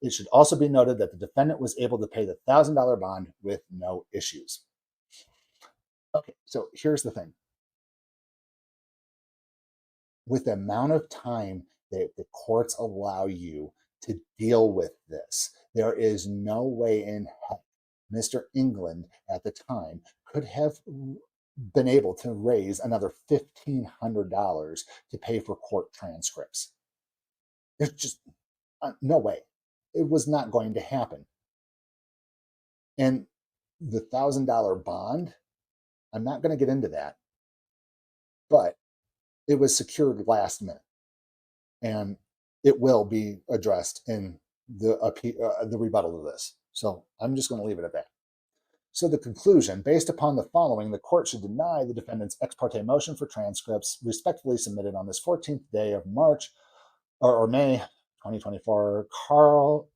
It should also be noted that the defendant was able to pay the $1,000 bond with no issues. Okay, so here's the thing. With the amount of time that the courts allow you to deal with this, there is no way in heck Mr. England at the time could have been able to raise another $1,500 to pay for court transcripts. There's just no way. It was not going to happen. And the $1,000 bond, I'm not going to get into that, but it was secured last minute, and it will be addressed in the rebuttal to this. So I'm just going to leave it at that. So the conclusion, based upon the following, the court should deny the defendant's ex parte motion for transcripts respectfully submitted on this 14th day of March or May 2024, Carl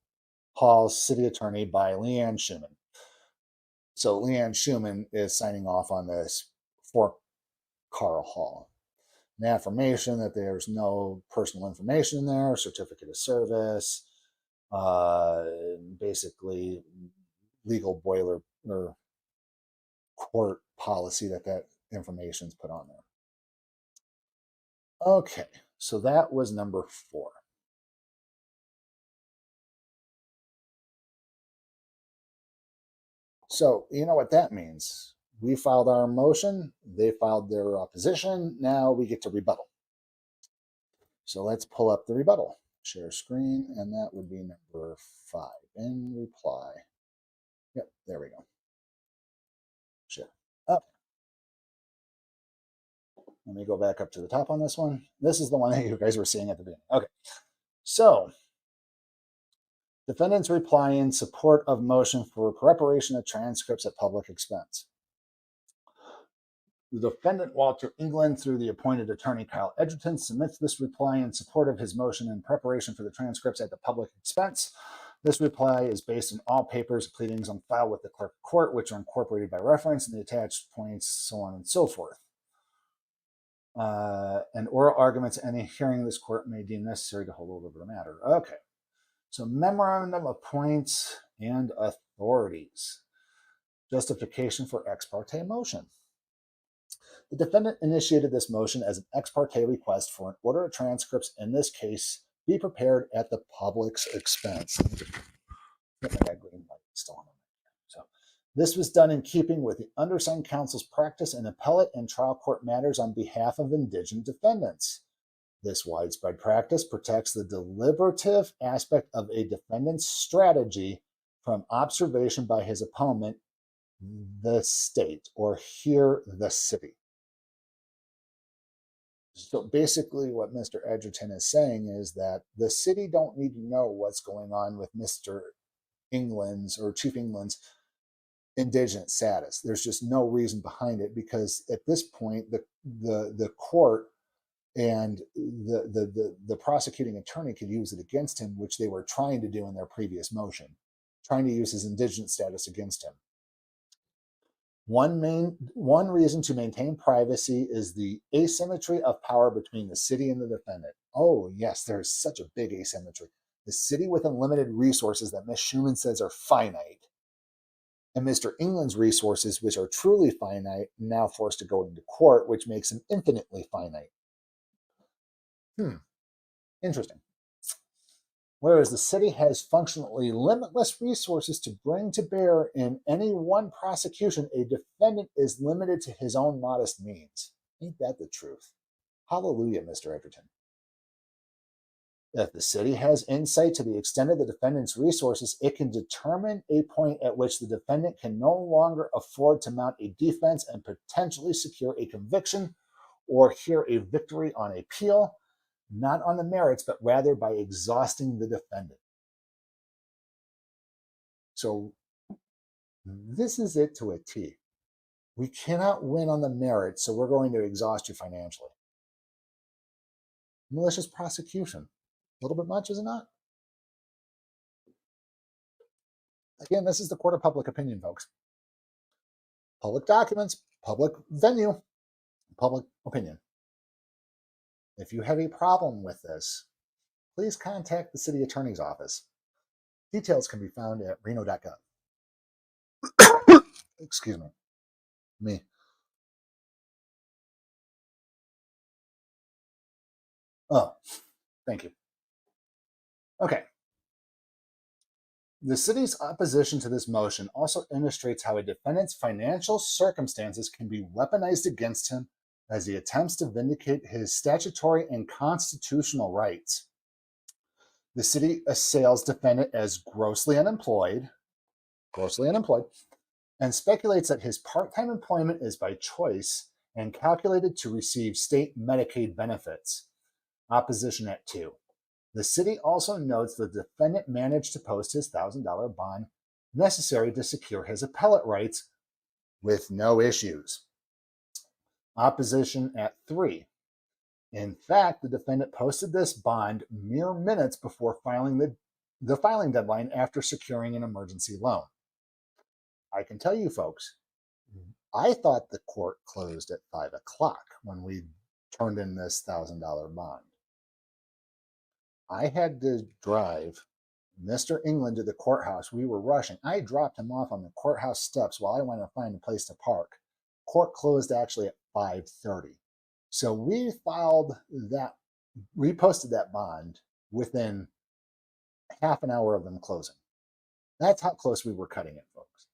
Hall's city attorney by Leann Schumann. So Leann Schumann is signing off on this for Carl Hall. An affirmation that there's no personal information in there, certificate of service, basically legal boiler or court policy that information is put on there. Okay, so that was number 4. So you know what that means. We filed our motion, they filed their opposition, now we get to rebuttal. So let's pull up the rebuttal. Share screen, and that would be number 5. In reply. Yep, there we go. Share up. Let me go back up to the top on this one. This is the one that you guys were seeing at the beginning. Okay, so defendant's reply in support of motion for preparation of transcripts at public expense. The defendant, Walter England, through the appointed attorney Kyle Edgerton, submits this reply in support of his motion in preparation for the transcripts at the public expense. This reply is based on all papers, pleadings on file with the clerk of court, which are incorporated by reference and the attached points, so on and so forth. And oral arguments at any hearing this court may deem necessary to hold over the matter. Okay, so memorandum of points and authorities. Justification for ex parte motion. The defendant initiated this motion as an ex parte request for an order of transcripts, in this case, be prepared at the public's expense. Get my green light still on. So This was done in keeping with the undersigned counsel's practice in appellate and trial court matters on behalf of indigent defendants. This widespread practice protects the deliberative aspect of a defendant's strategy from observation by his opponent, the state, or here, the city. So basically what Mr. Edgerton is saying is that the city don't need to know what's going on with Mr. England's or Chief England's indigent status. There's just no reason behind it, because at this point the court and the prosecuting attorney could use it against him, which they were trying to do in their previous motion, trying to use his indigent status against him. One reason to maintain privacy is the asymmetry of power between the city and the defendant. Oh yes, there's such a big asymmetry. The city with unlimited resources that Ms. Schumann says are finite, and Mr. England's resources, which are truly finite, now forced to go into court, which makes him infinitely finite. Interesting. Whereas the city has functionally limitless resources to bring to bear in any one prosecution, a defendant is limited to his own modest means. Ain't that the truth? Hallelujah, Mr. Edgerton. If the city has insight to the extent of the defendant's resources, it can determine a point at which the defendant can no longer afford to mount a defense and potentially secure a conviction or hear a victory on appeal, not on the merits, but rather by exhausting the defendant. So this is it to a T. We cannot win on the merits, so we're going to exhaust you financially. Malicious prosecution. A little bit much, is it not? Again, this is the court of public opinion, folks. Public documents, public venue, public opinion. If you have a problem with this, please contact the city attorney's office. Details can be found at reno.gov. Excuse me. Oh, thank you. Okay. The city's opposition to this motion also illustrates how a defendant's financial circumstances can be weaponized against him as he attempts to vindicate his statutory and constitutional rights. The city assails defendant as grossly unemployed, and speculates that his part-time employment is by choice and calculated to receive state Medicaid benefits. Opposition at 2. The city also notes the defendant managed to post his $1,000 bond necessary to secure his appellate rights with no issues. Opposition at 3. In fact, the defendant posted this bond mere minutes before filing the filing deadline after securing an emergency loan. I can tell you folks, I thought the court closed at 5 o'clock when we turned in this $1,000 bond. I had to drive Mr. England to the courthouse. We were rushing. I dropped him off on the courthouse steps while I went to find a place to park. Court closed actually at 5:30. So we posted that bond within half an hour of them closing. That's how close we were cutting it, folks.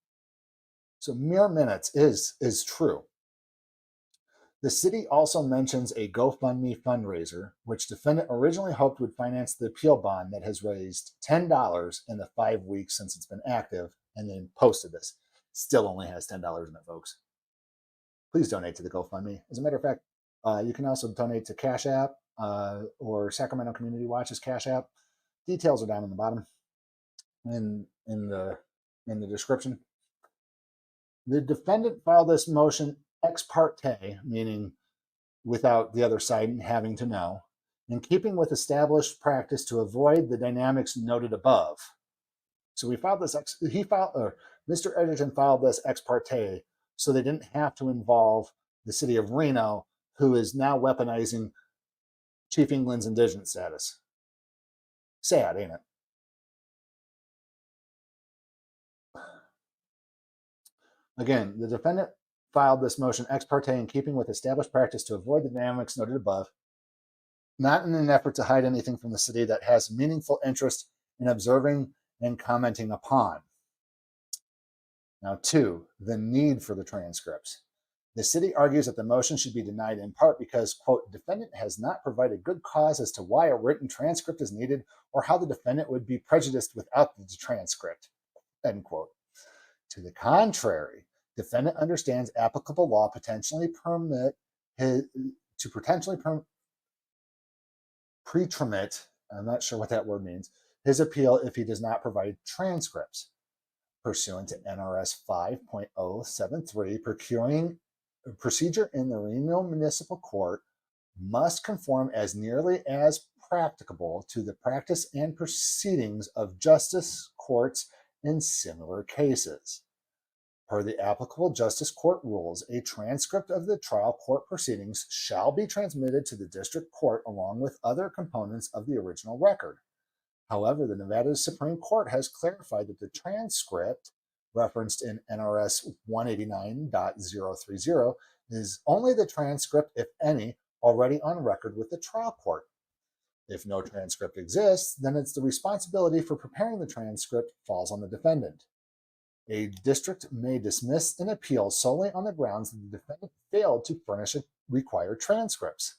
So mere minutes is true. The city also mentions a GoFundMe fundraiser, which defendant originally hoped would finance the appeal bond that has raised $10 in the 5 weeks since it's been active, and then posted this. Still only has $10 in it, folks. Please donate to the GoFundMe. As a matter of fact, you can also donate to Cash App or Sacramento Community Watch's Cash App. Details are down in the bottom in the description. The defendant filed this motion ex parte, meaning without the other side having to know, in keeping with established practice to avoid the dynamics noted above. So Mr. Edgerton filed this ex parte so they didn't have to involve the city of Reno, who is now weaponizing Chief England's indigent status. Sad, ain't it? Again, the defendant filed this motion ex parte in keeping with established practice to avoid the dynamics noted above, not in an effort to hide anything from the city that has meaningful interest in observing and commenting upon. Now, 2, the need for the transcripts. The city argues that the motion should be denied in part because, quote, defendant has not provided good cause as to why a written transcript is needed or how the defendant would be prejudiced without the transcript, end quote. To the contrary, defendant understands applicable law potentially permit his to potentially pretermit, I'm not sure what that word means, his appeal if he does not provide transcripts. Pursuant to NRS 5.073, procedure in the Reno Municipal Court must conform as nearly as practicable to the practice and proceedings of justice courts in similar cases. Per the applicable justice court rules, a transcript of the trial court proceedings shall be transmitted to the district court along with other components of the original record. However, the Nevada Supreme Court has clarified that the transcript referenced in NRS 189.030 is only the transcript, if any, already on record with the trial court. If no transcript exists, then it's the responsibility for preparing the transcript falls on the defendant. A district may dismiss an appeal solely on the grounds that the defendant failed to furnish required transcripts.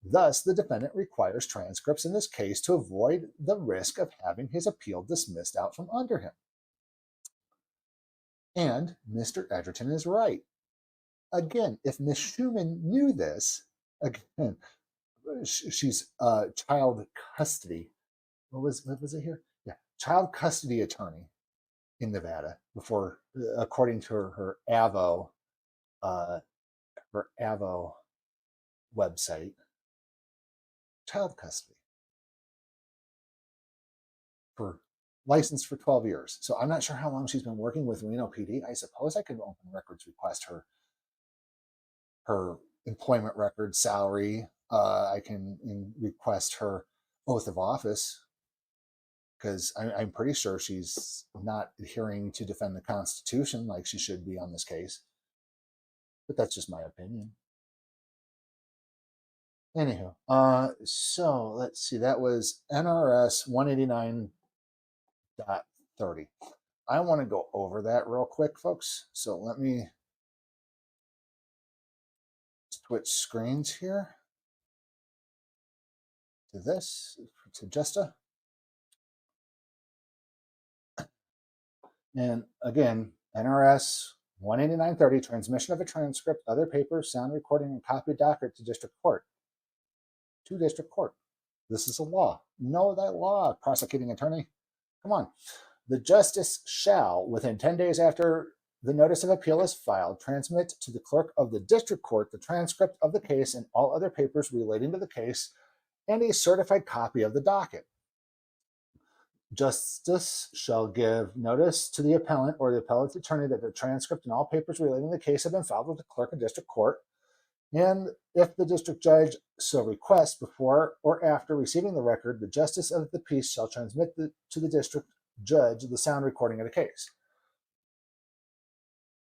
Thus, the defendant requires transcripts in this case to avoid the risk of having his appeal dismissed out from under him. And Mr. Edgerton is right. Again, if Ms. Schumann knew this, again, she's child custody. What was it here? Yeah, child custody attorney in Nevada before, according to her AVO website. Child custody for licensed for 12 years. So I'm not sure how long she's been working with Reno PD. I suppose I could open records, request her employment record, salary. I can request her oath of office because I'm pretty sure she's not adhering to defend the Constitution like she should be on this case. But that's just my opinion. Anywho, so let's see, that was NRS 189.30. I want to go over that real quick, folks. So let me switch screens here to this, to Justa. And again, NRS 189.30, transmission of a transcript, other papers, sound recording, and copy docket to district court. To district court. This is a law. Know that law, prosecuting attorney. Come on. The justice shall, within 10 days after the notice of appeal is filed, transmit to the clerk of the district court the transcript of the case and all other papers relating to the case and a certified copy of the docket. Justice shall give notice to the appellant or the appellant's attorney that the transcript and all papers relating to the case have been filed with the clerk of district court. And if the district judge so requests, before or after receiving the record, the justice of the peace shall transmit to the district judge the sound recording of the case.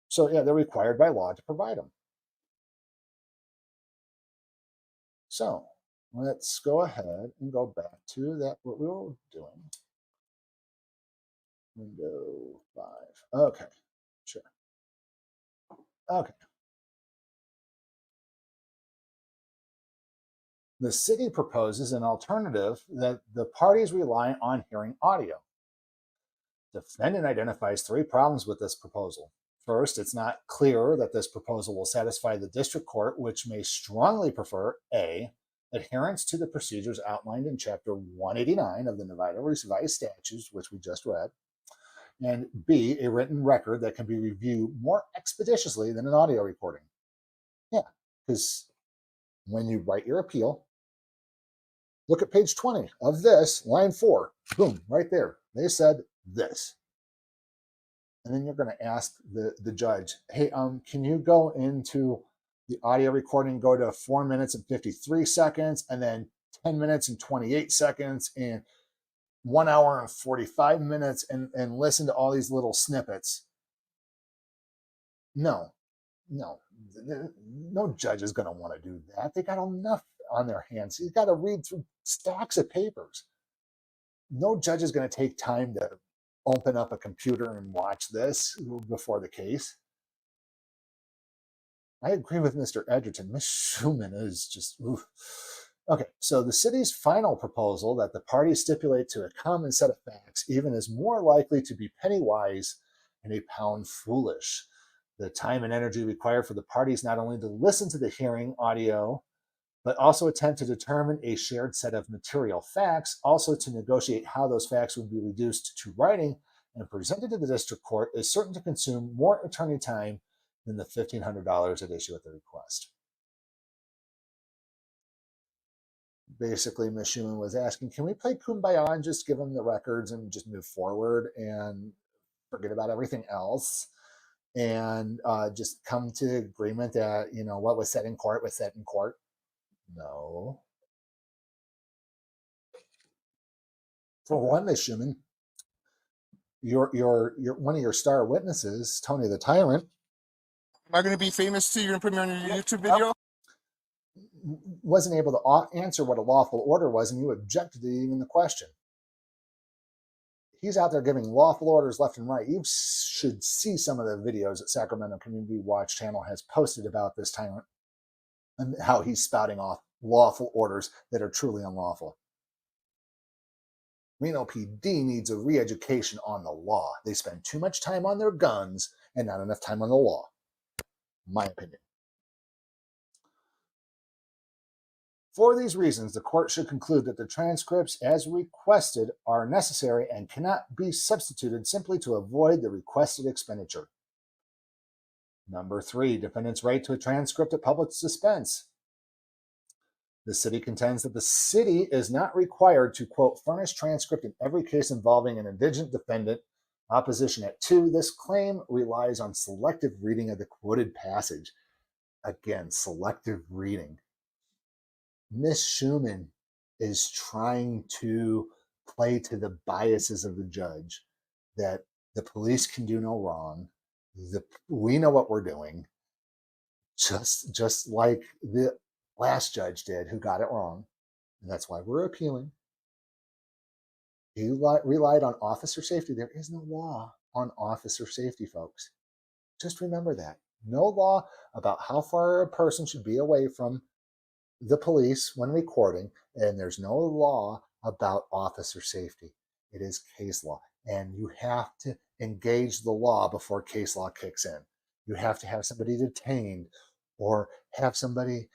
So yeah, they're required by law to provide them. So let's go ahead and go back to that, what we were doing. Window 5. Okay, sure. Okay. The city proposes an alternative that the parties rely on hearing audio. Defendant identifies 3 problems with this proposal. First, it's not clear that this proposal will satisfy the district court, which may strongly prefer A, adherence to the procedures outlined in Chapter 189 of the Nevada Revised Statutes, which we just read, and B, a written record that can be reviewed more expeditiously than an audio recording. Yeah, because when you write your appeal, look at page 20 of this, line 4, boom, right there. They said this. And then you're going to ask the judge, hey, can you go into the audio recording, go to 4 minutes and 53 seconds, and then 10 minutes and 28 seconds, and 1 hour and 45 minutes, and listen to all these little snippets? No judge is going to want to do that. They got enough on their hands. He's got to read through stacks of papers. No judge is going to take time to open up a computer and watch this before the case. I agree with Mr. Edgerton. Ms. Schumann is just, oof. Okay, so the city's final proposal that the parties stipulate to a common set of facts even is more likely to be penny wise and a pound foolish. The time and energy required for the parties not only to listen to the hearing audio, but also attempt to determine a shared set of material facts, also to negotiate how those facts would be reduced to writing and presented to the district court, is certain to consume more attorney time than the $1,500 at issue at the request. Basically, Ms. Schumann was asking, can we play Kumbaya and just give them the records and just move forward and forget about everything else? And just come to agreement that, what was said in court was said in court? No. For one, Ms. Schumann, your one of your star witnesses, Tony the Tyrant. Am I going to be famous too? You're going to put me on your YouTube video? Wasn't able to answer what a lawful order was, and you objected to even the question. He's out there giving lawful orders left and right. You should see some of the videos that Sacramento Community Watch channel has posted about this tyrant and how he's spouting off lawful orders that are truly unlawful. Reno PD needs a re-education on the law. They spend too much time on their guns and not enough time on the law. My opinion. For these reasons, the court should conclude that the transcripts as requested are necessary and cannot be substituted simply to avoid the requested expenditure. Number 3, defendant's right to a transcript at public suspense. The city contends that the city is not required to, quote, furnish transcript in every case involving an indigent defendant. Opposition at 2. This claim relies on selective reading of the quoted passage. Again, selective reading. Ms. Schumann is trying to play to the biases of the judge, that the police can do no wrong. We know what we're doing, just like the last judge did, who got it wrong. And that's why we're appealing. He relied on officer safety. There is no law on officer safety, folks. Just remember that. No law about how far a person should be away from the police when recording, and there's no law about officer safety. It is case law, and you have to engage the law before case law kicks in. You have to have somebody detained or have somebody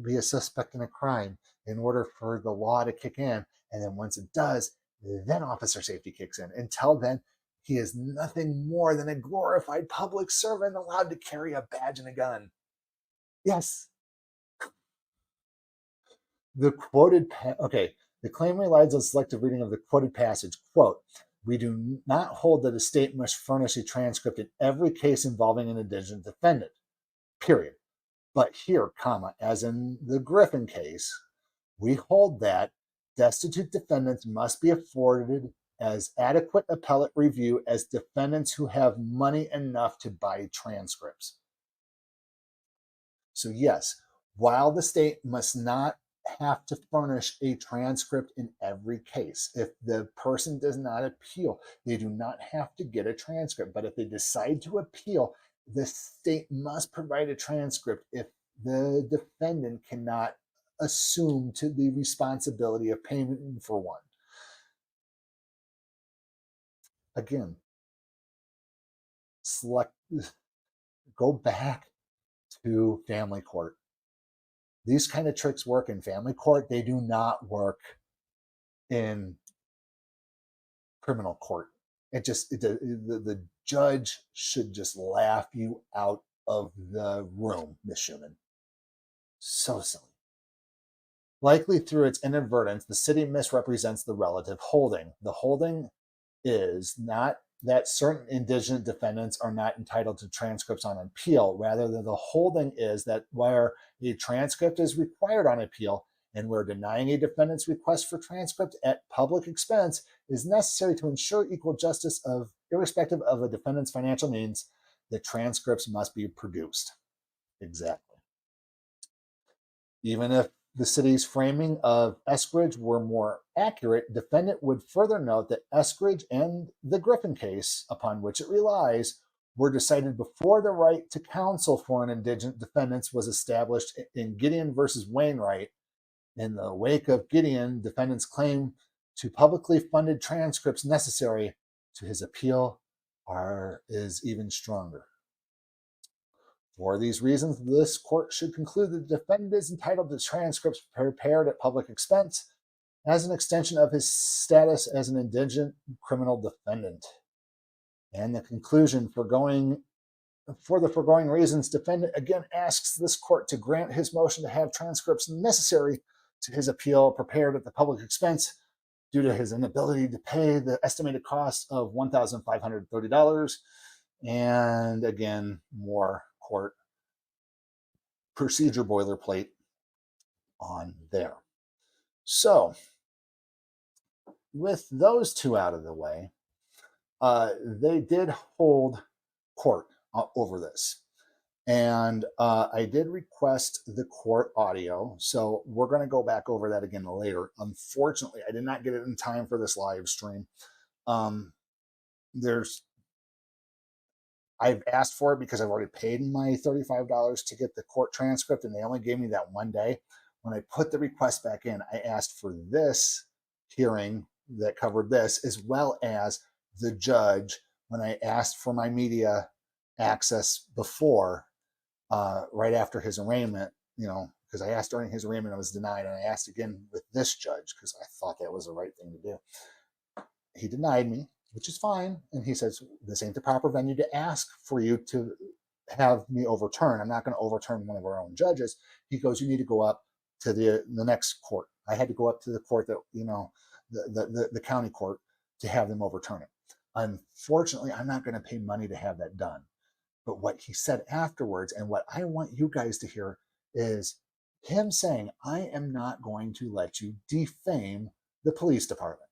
be a suspect in a crime in order for the law to kick in, and then once it does, then officer safety kicks in. Until then, he is nothing more than a glorified public servant allowed to carry a badge and a gun. Yes. The claim relies on selective reading of the quoted passage. Quote, we do not hold that a state must furnish a transcript in every case involving an indigent defendant, period. But here, comma, as in the Griffin case, we hold that destitute defendants must be afforded as adequate appellate review as defendants who have money enough to buy transcripts. So yes, while the state must not have to furnish a transcript in every case. If the person does not appeal, they do not have to get a transcript. But if they decide to appeal, the state must provide a transcript if the defendant cannot assume to the responsibility of payment for one. Again, go back to family court. These kind of tricks work in family court. They do not work in criminal court. The judge should just laugh you out of the room, Ms. Schumann. So silly. Likely through its inadvertence, the city misrepresents the relative holding. The holding is not that certain indigent defendants are not entitled to transcripts on appeal. Rather, the holding is that where a transcript is required on appeal and where denying a defendant's request for transcript at public expense is necessary to ensure equal justice irrespective of a defendant's financial means, the transcripts must be produced. Exactly. Even if the city's framing of Eskridge were more accurate, defendant would further note that Eskridge and the Griffin case, upon which it relies, were decided before the right to counsel for an indigent defendants was established in Gideon versus Wainwright. In the wake of Gideon, defendants' claim to publicly funded transcripts necessary to his appeal is even stronger. For these reasons, this court should conclude that the defendant is entitled to transcripts prepared at public expense as an extension of his status as an indigent criminal defendant. And the conclusion, for the foregoing reasons, defendant again asks this court to grant his motion to have transcripts necessary to his appeal prepared at the public expense due to his inability to pay the estimated cost of $1,530. And again, more court procedure boilerplate on there. So, with those two out of the way, they did hold court over this. And I did request the court audio, so we're going to go back over that again later. Unfortunately, I did not get it in time for this live stream. I've asked for it because I've already paid my $35 to get the court transcript, and they only gave me that one day. When I put the request back in, I asked for this hearing that covered this, as well as the judge, when I asked for my media access before, right after his arraignment, because I asked during his arraignment, I was denied, and I asked again with this judge because I thought that was the right thing to do. He denied me, which is fine, and he says, this ain't the proper venue to ask for you to have me overturn. I'm not going to overturn one of our own judges. He goes, you need to go up to the next court. I had to go up to the court that, the county court, to have them overturn it. Unfortunately, I'm not going to pay money to have that done. But what he said afterwards, and what I want you guys to hear, is him saying, I am not going to let you defame the police department.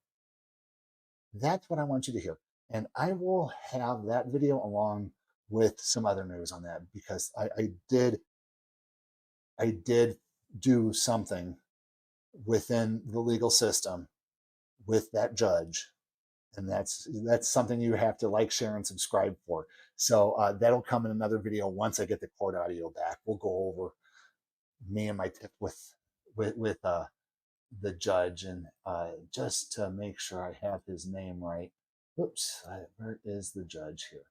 That's what I want you to hear. And I will have that video along with some other news on that, because I did do something within the legal system with that judge. And that's something you have to like, share, and subscribe for. So that'll come in another video once I get the court audio back. We'll go over me and my tip with the judge, and just to make sure I have his name right. Oops, where is the judge here?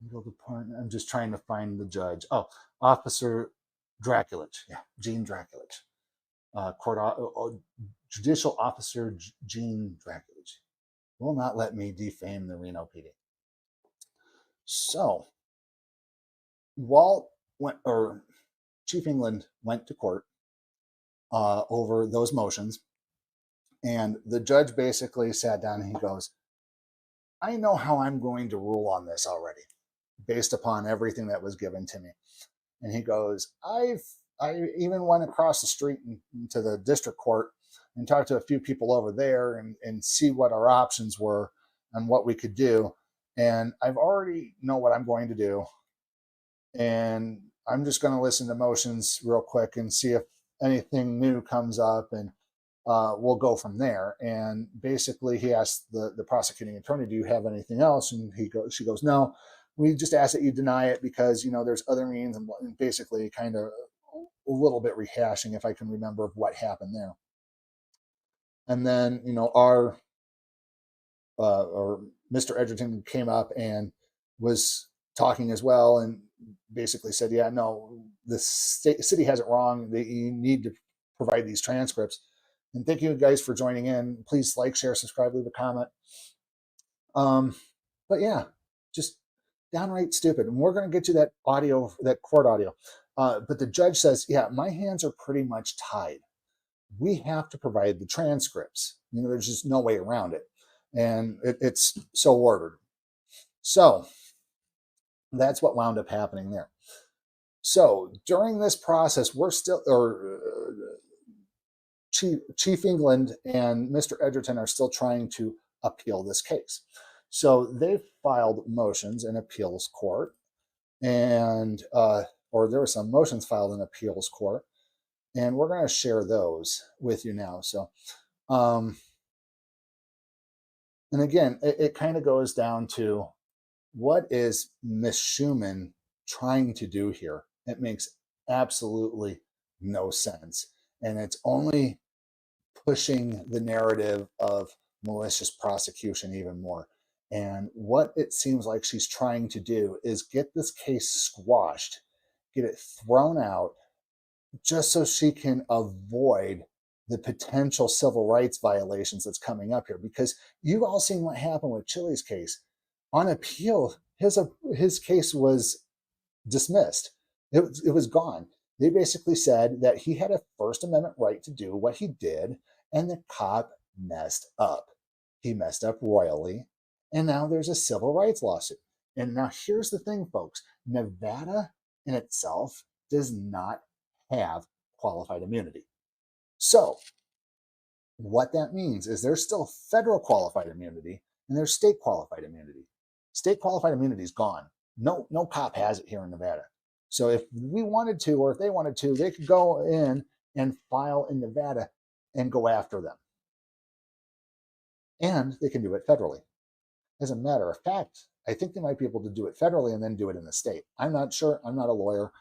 Legal department. I'm just trying to find the judge. Oh, Officer Draculich. Yeah, Gene Draculich. Judicial Officer Gene Draculich will not let me defame the Reno PD. So, Chief England went to court over those motions, and the judge basically sat down and he goes, I know how I'm going to rule on this already, based upon everything that was given to me. And he goes, I even went across the street to the district court and talked to a few people over there and see what our options were and what we could do. And I've already know what I'm going to do. And I'm just going to listen to motions real quick and see if anything new comes up, and we'll go from there. And basically he asked the prosecuting attorney, do you have anything else? And she goes, no, we just ask that you deny it because, there's other means, and basically kind of a little bit rehashing, if I can remember, of what happened there. And then, or Mr. Edgerton came up and was talking as well, and basically said, yeah, no, the city has it wrong. You need to provide these transcripts. And thank you guys for joining in. Please like, share, subscribe, leave a comment. But yeah, just downright stupid. And we're going to get you that audio, that court audio. But the judge says, yeah, my hands are pretty much tied. We have to provide the transcripts. There's just no way around it. And it's so ordered. So that's what wound up happening there. So during this process, we're still, Chief England and Mr. Edgerton are still trying to appeal this case. So they filed motions in appeals court, and or there were some motions filed in appeals court, and we're going to share those with you now. So, and again, it kind of goes down to what is Miss Schumann trying to do here? It makes absolutely no sense. And it's only pushing the narrative of malicious prosecution even more. And what it seems like she's trying to do is get this case squashed, get it thrown out, just so she can avoid the potential civil rights violations that's coming up here. Because you've all seen what happened with Chille's case. On appeal, his case was dismissed. It was gone. They basically said that he had a First Amendment right to do what he did, and the cop messed up. He messed up royally, and now there's a civil rights lawsuit. And now here's the thing, folks. Nevada in itself does not have qualified immunity. So what that means is there's still federal qualified immunity and there's state qualified immunity. State qualified immunity is gone. No cop has it here in Nevada. So if we wanted to, or if they wanted to, they could go in and file in Nevada and go after them. And they can do it federally. As a matter of fact, I think they might be able to do it federally and then do it in the state. I'm not sure. I'm not a lawyer.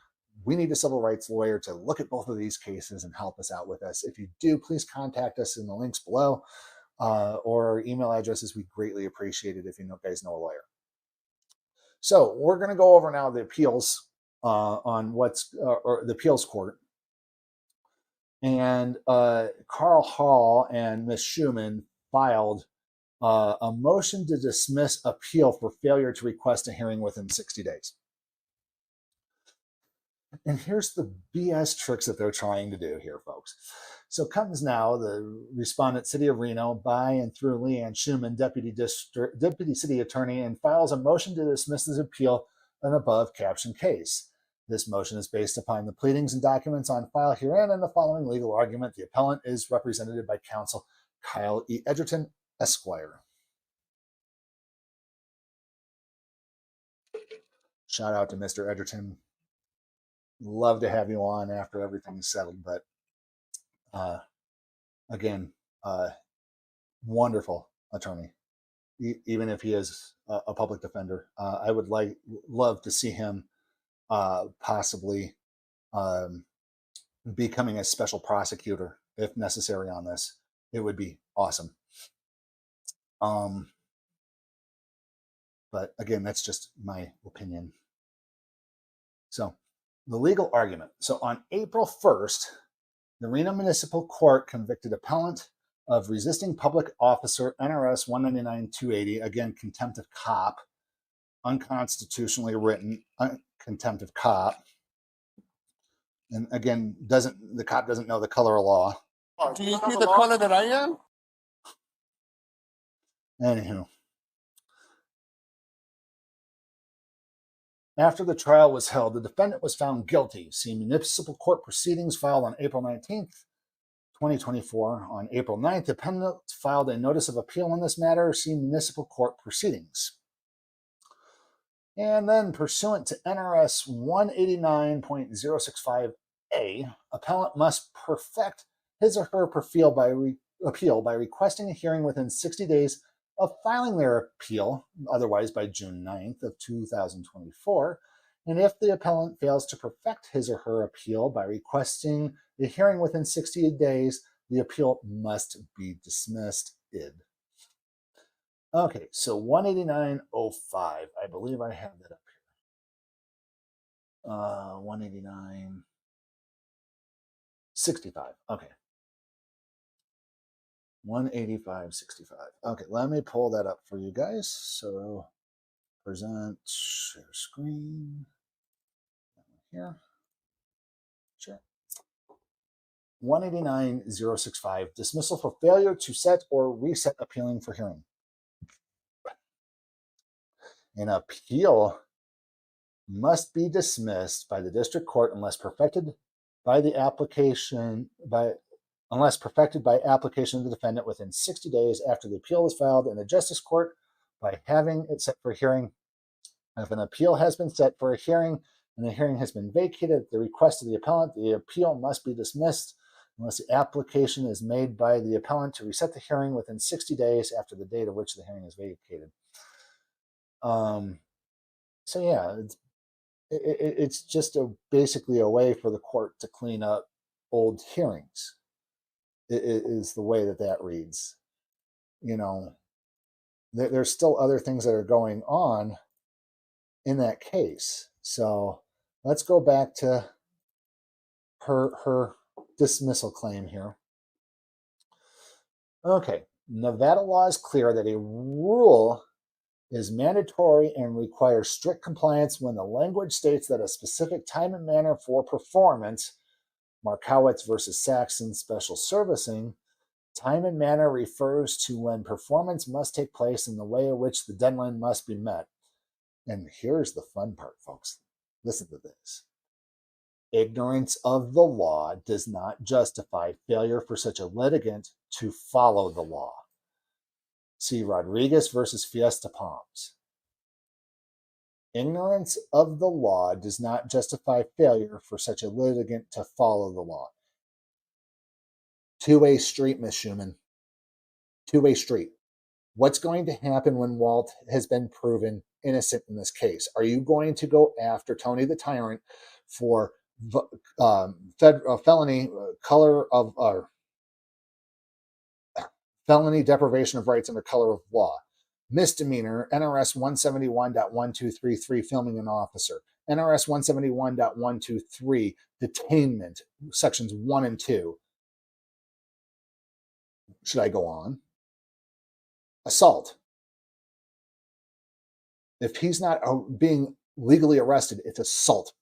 We need a civil rights lawyer to look at both of these cases and help us out with this. If you do, please contact us in the links below, or our email addresses. We greatly appreciate it if you guys know a lawyer. So we're going to go over now the appeals on or the appeals court. And Carl Hall and Ms. Schumann filed a motion to dismiss appeal for failure to request a hearing within 60 days. And here's the BS tricks that they're trying to do here, folks. So comes now the respondent, City of Reno, by and through Leann Schumann, Deputy City Attorney, and files a motion to dismiss this appeal an above captioned case. This motion is based upon the pleadings and documents on file herein and the following legal argument. The appellant is represented by counsel Kyle E. Edgerton, Esquire. Shout out to Mr. Edgerton. Love to have you on after everything's settled, but again, wonderful attorney. Even if he is a public defender, I would love to see him possibly becoming a special prosecutor if necessary on this. It would be awesome. But again, that's just my opinion. So the legal argument. So on April 1st, the Reno Municipal Court convicted appellant of resisting public officer NRS 199-280, again, contempt of cop, unconstitutionally written contempt of cop. And again, the cop doesn't know the color of law. Do you see the color that I am? Anywho. After the trial was held, the defendant was found guilty. See municipal court proceedings filed on April 19th, 2024. On April 9th, the defendant filed a notice of appeal on this matter. See municipal court proceedings. And then, pursuant to NRS 189.065A, appellant must perfect his or her appeal by requesting a hearing within 60 days of filing their appeal, otherwise by June 9th of 2024. And if the appellant fails to perfect his or her appeal by requesting a hearing within 60 days, the appeal must be dismissed. Okay, so 189.05. I believe I have that up here. 189.65. Okay. 185.65. Okay, let me pull that up for you guys. So present, share screen. Here. Sure. 189.065. Dismissal for failure to set or reset appealing for hearing. An appeal must be dismissed by the district court unless perfected by application of the defendant within 60 days after the appeal is filed in the justice court by having it set for hearing. If an appeal has been set for a hearing and the hearing has been vacated at the request of the appellant, the appeal must be dismissed unless the application is made by the appellant to reset the hearing within 60 days after the date of which the hearing is vacated. So yeah, it's just basically a way for the court to clean up old hearings. It is the way that reads. You know, there's still other things that are going on in that case. So let's go back to her dismissal claim here. Okay, Nevada law is clear that a rule is mandatory and requires strict compliance when the language states that a specific time and manner for performance, Markowitz versus Saxon Special Servicing, time and manner refers to when performance must take place in the way in which the deadline must be met. And here's the fun part, folks. Listen to this. Ignorance of the law does not justify failure for such a litigant to follow the law. See Rodriguez versus Fiesta Palms. Ignorance of the law does not justify failure for such a litigant to follow the law. Two-way street, Miss Schumann. Two-way street. What's going to happen when Walt has been proven innocent in this case? Are you going to go after Tony the Tyrant for felony felony deprivation of rights under color of law, misdemeanor, NRS 171.1233, filming an officer, NRS 171.123, detainment, sections 1 and 2. Should I go on? Assault. If he's not being legally arrested, it's assault.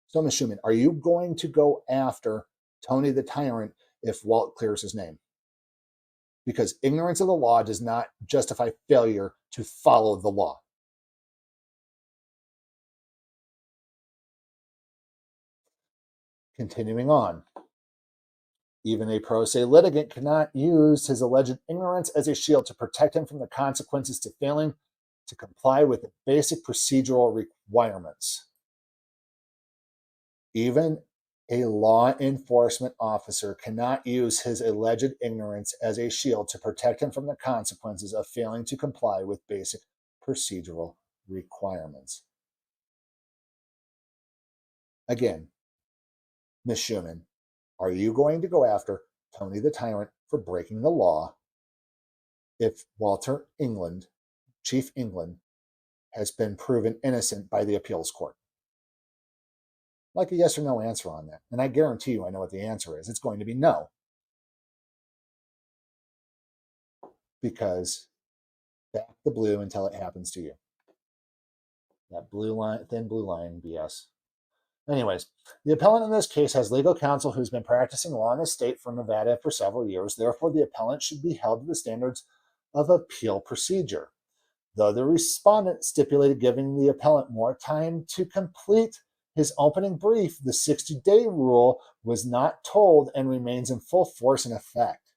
So, Ms. Schumann, are you going to go after Tony the Tyrant if Walt clears his name? Because ignorance of the law does not justify failure to follow the law. Continuing on. Even a pro se litigant cannot use his alleged ignorance as a shield to protect him from the consequences to failing to comply with the basic procedural requirements. Even a law enforcement officer cannot use his alleged ignorance as a shield to protect him from the consequences of failing to comply with basic procedural requirements. Again, Ms. Schumann, are you going to go after Tony the Tyrant for breaking the law if Walter England, Chief England, has been proven innocent by the appeals court? Like a yes or no answer on that. And I guarantee you I know what the answer is. It's going to be no. Because back the blue until it happens to you. That blue line, thin blue line BS. Anyways, the appellant in this case has legal counsel who's been practicing law in the state for Nevada for several years. Therefore, the appellant should be held to the standards of appeal procedure. Though the respondent stipulated giving the appellant more time to complete his opening brief, the 60-day rule was not told and remains in full force and effect.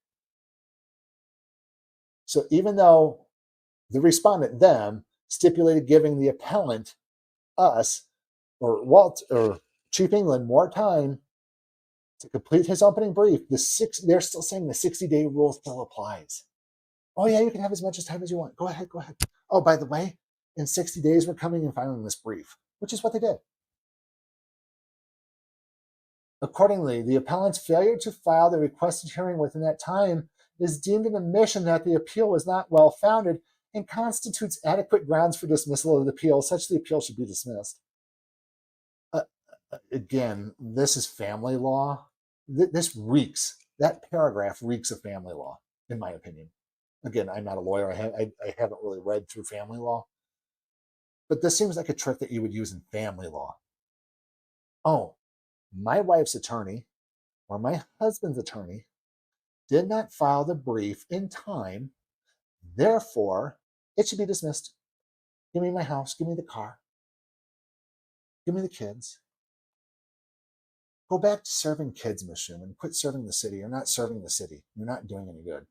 So even though the respondent, them, stipulated giving the appellant, us, or Walt, or Chief England, more time to complete his opening brief, they're still saying the 60-day rule still applies. Oh yeah, you can have as much time as you want. Go ahead. Oh, by the way, in 60 days, we're coming and filing this brief, which is what they did. Accordingly, the appellant's failure to file the requested hearing within that time is deemed an admission that the appeal was not well-founded and constitutes adequate grounds for dismissal of the appeal, such the appeal should be dismissed. Again, this is family law. This reeks, that paragraph reeks of family law, in my opinion. Again, I'm not a lawyer. I haven't really read through family law. But this seems like a trick that you would use in family law. Oh, my wife's attorney or my husband's attorney did not file the brief in time. Therefore, it should be dismissed. Give me my house. Give me the car. Give me the kids. Go back to serving kids, Ms. Schumann. Quit serving the city. You're not serving the city. You're not doing any good.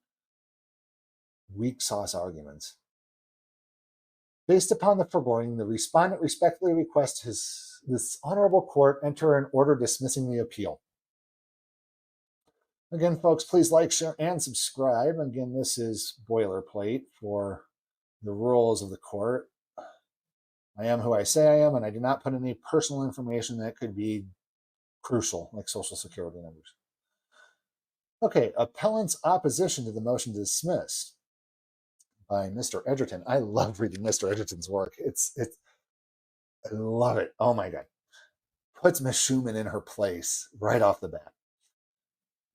weak sauce arguments. Based upon the foregoing, the respondent respectfully requests this honorable court enter an order dismissing the appeal. Again, folks, please like, share, and subscribe. Again, this is boilerplate for the rules of the court. I am who I say I am, and I do not put any personal information that could be crucial, like social security numbers. Okay, appellant's opposition to the motion to dismiss by Mr. Edgerton. I love reading Mr. Edgerton's work. I love it. Oh my God. Puts Ms. Schumann in her place right off the bat.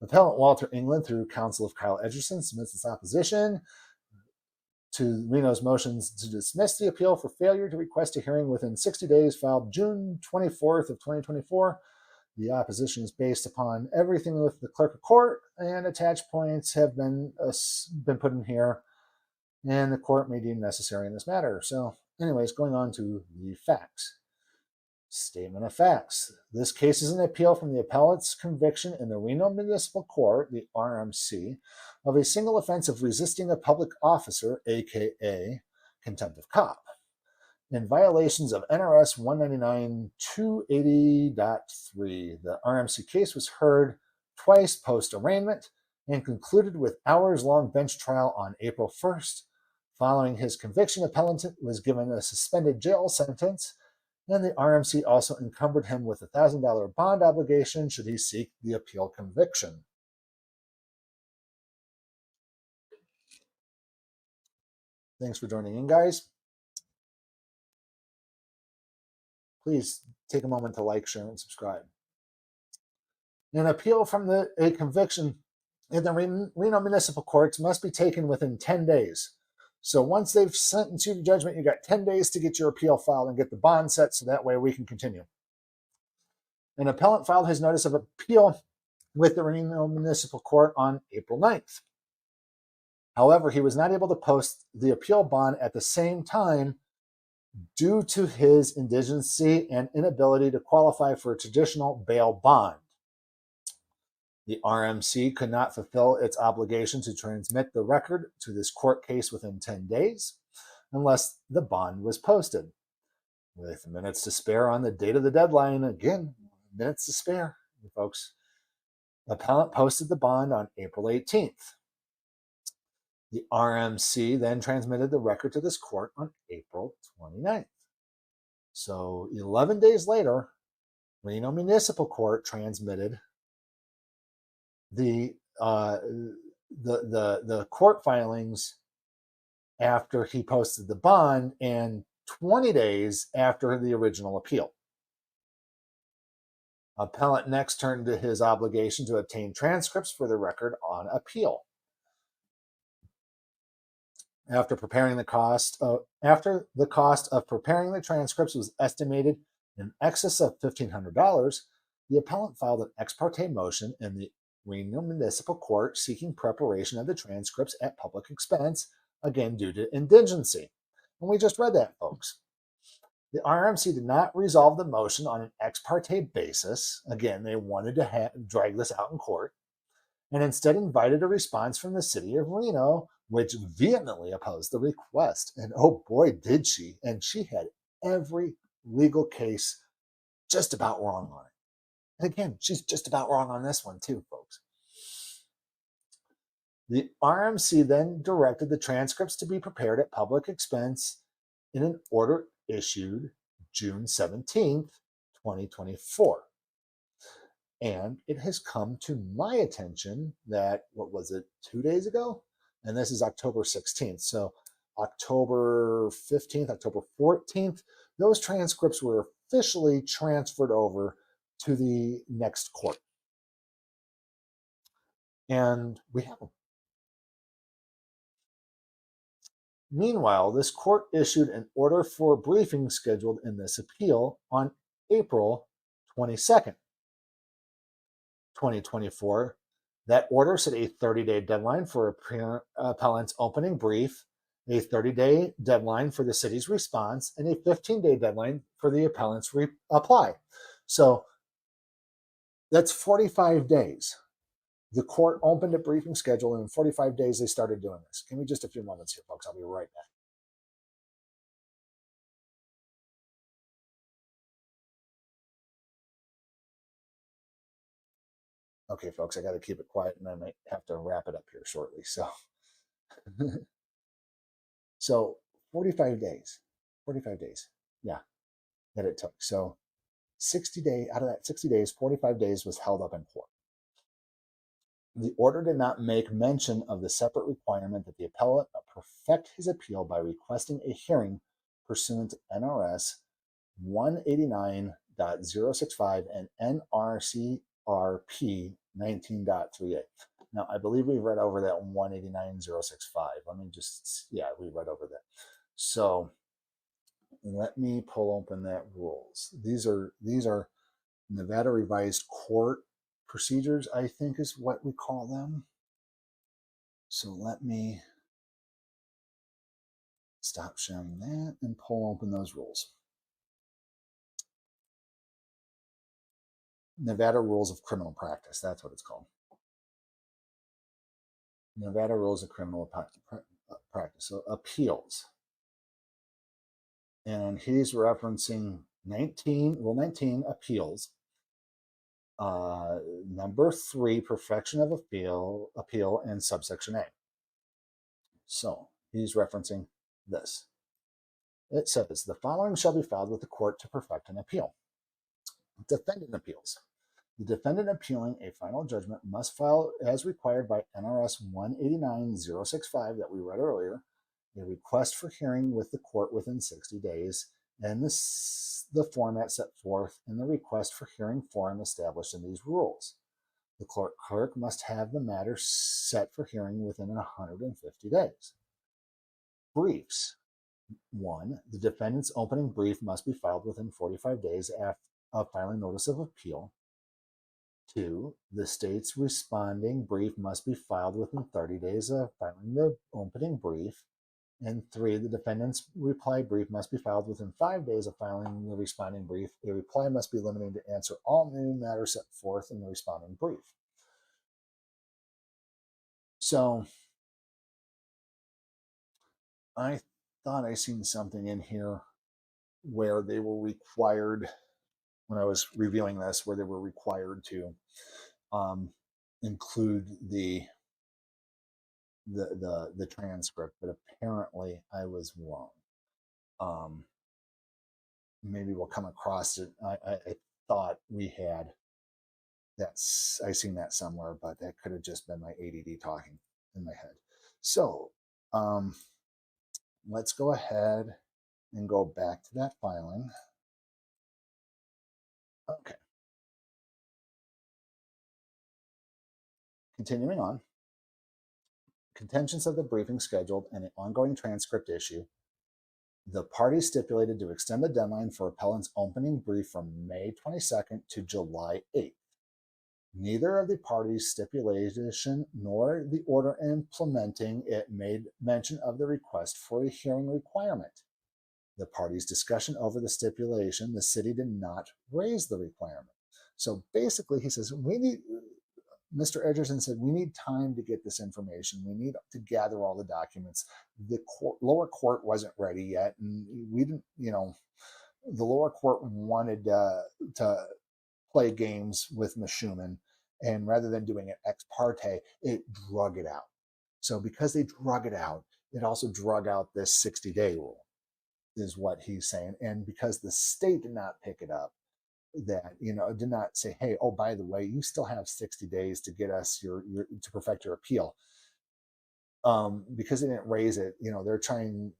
Appellant Walter England, through counsel of Kyle Edgerton, submits its opposition to Reno's motions to dismiss the appeal for failure to request a hearing within 60 days, filed June 24th of 2024. The opposition is based upon everything with the clerk of court, and attached points have been put in here, and the court may deem necessary in this matter. So anyways, going on to the facts. Statement of facts. This case is an appeal from the appellant's conviction in the Reno Municipal Court, the RMC, of a single offense of resisting a public officer, aka contempt of cop, in violations of NRS 199-280.3. The RMC case was heard twice post-arraignment and concluded with hours-long bench trial on April 1st. Following his conviction, appellant was given a suspended jail sentence, and the RMC also encumbered him with a $1,000 bond obligation should he seek the appeal conviction. Thanks for joining in, guys. Please take a moment to like, share, and subscribe. An appeal from a conviction in the Reno Municipal Courts must be taken within 10 days. So once they've sentenced you to judgment, you got 10 days to get your appeal filed and get the bond set, so that way we can continue. An appellant filed his notice of appeal with the Reno Municipal Court on April 9th. However, he was not able to post the appeal bond at the same time due to his indigency and inability to qualify for a traditional bail bond. The RMC could not fulfill its obligation to transmit the record to this court case within 10 days unless the bond was posted. With minutes to spare on the date of the deadline, again, minutes to spare, folks, the appellant posted the bond on April 18th. The RMC then transmitted the record to this court on April 29th. So 11 days later, Reno Municipal Court transmitted the court filings after he posted the bond, and 20 days after the original appeal. Appellant next turned to his obligation to obtain transcripts for the record on appeal. After the cost of preparing the transcripts was estimated in excess of $1,500, the appellant filed an ex parte motion in the Reno Municipal Court seeking preparation of the transcripts at public expense, again due to indigency. And we just read that, folks. The RMC did not resolve the motion on an ex parte basis. Again, they wanted to drag this out in court, and instead invited a response from the city of Reno, which vehemently opposed the request. And oh boy, did she. And she had every legal case just about wrong on it. And again, she's just about wrong on this one too, folks. The RMC then directed the transcripts to be prepared at public expense in an order issued June 17th, 2024. And it has come to my attention that, 2 days ago? And this is October 16th. So October 15th, October 14th, those transcripts were officially transferred over to the next court. And we have them. Meanwhile, this court issued an order for a briefing scheduled in this appeal on April 22nd, 2024. That order set a 30-day deadline for appellant's opening brief, a 30-day deadline for the city's response, and a 15-day deadline for the appellant's reply. So that's 45 days. The court opened a briefing schedule, and in 45 days, they started doing this. Give me just a few moments here, folks. I'll be right back. Okay, folks, I got to keep it quiet, and I might have to wrap it up here shortly. So 45 days, yeah, that it took. So 60 days, out of that 60 days, 45 days was held up in court. The order did not make mention of the separate requirement that the appellant perfect his appeal by requesting a hearing pursuant to NRS 189.065 and NRCRP 19.38. Now, I believe we read over that 189.065. Let me just, yeah, we read over that. So let me pull open that rules. These are Nevada Revised Court Procedures, I think is what we call them. So let me stop sharing that and pull open those rules. Nevada Rules of Criminal Practice, that's what it's called. Nevada Rules of Criminal Practice, so appeals. And he's referencing Rule 19, appeals. Number 3, perfection of appeal, and subsection A. So he's referencing this. It says, the following shall be filed with the court to perfect an appeal. Defendant appeals. The defendant appealing a final judgment must file, as required by NRS 189.065 that we read earlier, a request for hearing with the court within 60 days, and the format set forth in the request for hearing form established in these rules. The court clerk must have the matter set for hearing within 150 days. Briefs. 1. The defendant's opening brief must be filed within 45 days of filing notice of appeal. 2. The state's responding brief must be filed within 30 days of filing the opening brief. And 3. The defendant's reply brief must be filed within 5 days of filing the responding brief. A reply must be limited to answer all new matters set forth in the responding brief. So I thought I seen something in here where they were required, when I was reviewing this, where they were required to include the transcript, but apparently I was wrong. Maybe we'll come across it. I thought we had that's, I seen that somewhere, but that could have just been my ADD talking in my head. So let's go ahead and go back to that filing. Okay. Continuing on. Contentions of the briefing scheduled and an ongoing transcript issue. The parties stipulated to extend the deadline for appellant's opening brief from May 22nd to July 8th. Neither of the parties' stipulation nor the order implementing it made mention of the request for a hearing requirement. The parties' discussion over the stipulation, the city did not raise the requirement. So basically, he says, Mr. Edgerton said, we need time to get this information. We need to gather all the documents. The lower court wasn't ready yet. And we didn't, the lower court wanted to play games with Ms. Schumann. And rather than doing it ex parte, it drug it out. So because they drug it out, it also drug out this 60-day rule, is what he's saying. And because the state did not pick it up, that, did not say, hey, oh, by the way, you still have 60 days to get us to perfect your appeal. Because they didn't raise it, they're trying,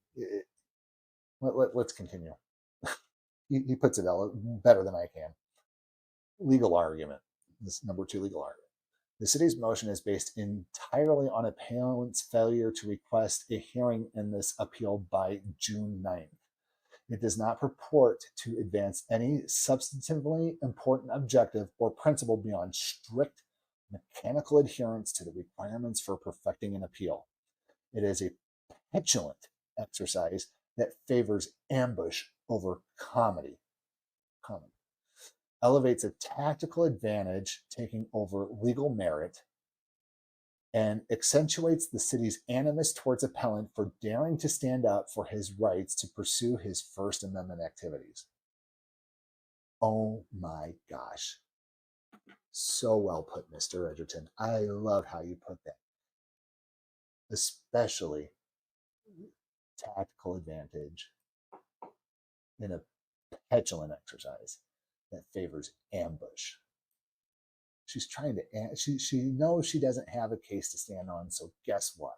let's continue. He puts it out better than I can. Legal argument. This number 2 legal argument. The city's motion is based entirely on appellant's failure to request a hearing in this appeal by June 9th. It does not purport to advance any substantively important objective or principle beyond strict mechanical adherence to the requirements for perfecting an appeal. It is a petulant exercise that favors ambush over comedy. Elevates a tactical advantage taking over legal merit, and accentuates the city's animus towards appellant for daring to stand up for his rights to pursue his First Amendment activities. Oh my gosh. So well put, Mr. Edgerton. I love how you put that. Especially tactical advantage in a petulant exercise that favors ambush. She's trying to, she knows she doesn't have a case to stand on, so guess what?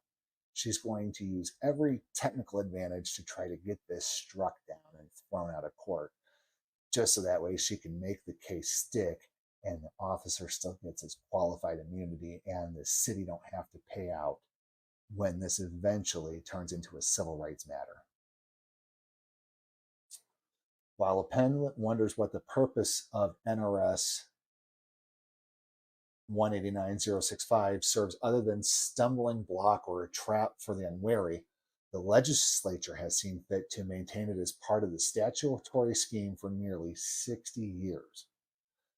She's going to use every technical advantage to try to get this struck down and thrown out of court, just so that way she can make the case stick and the officer still gets his qualified immunity and the city don't have to pay out when this eventually turns into a civil rights matter. While appellant wonders what the purpose of NRS 189065 serves other than stumbling block or a trap for the unwary, the legislature has seen fit to maintain it as part of the statutory scheme for nearly 60 years.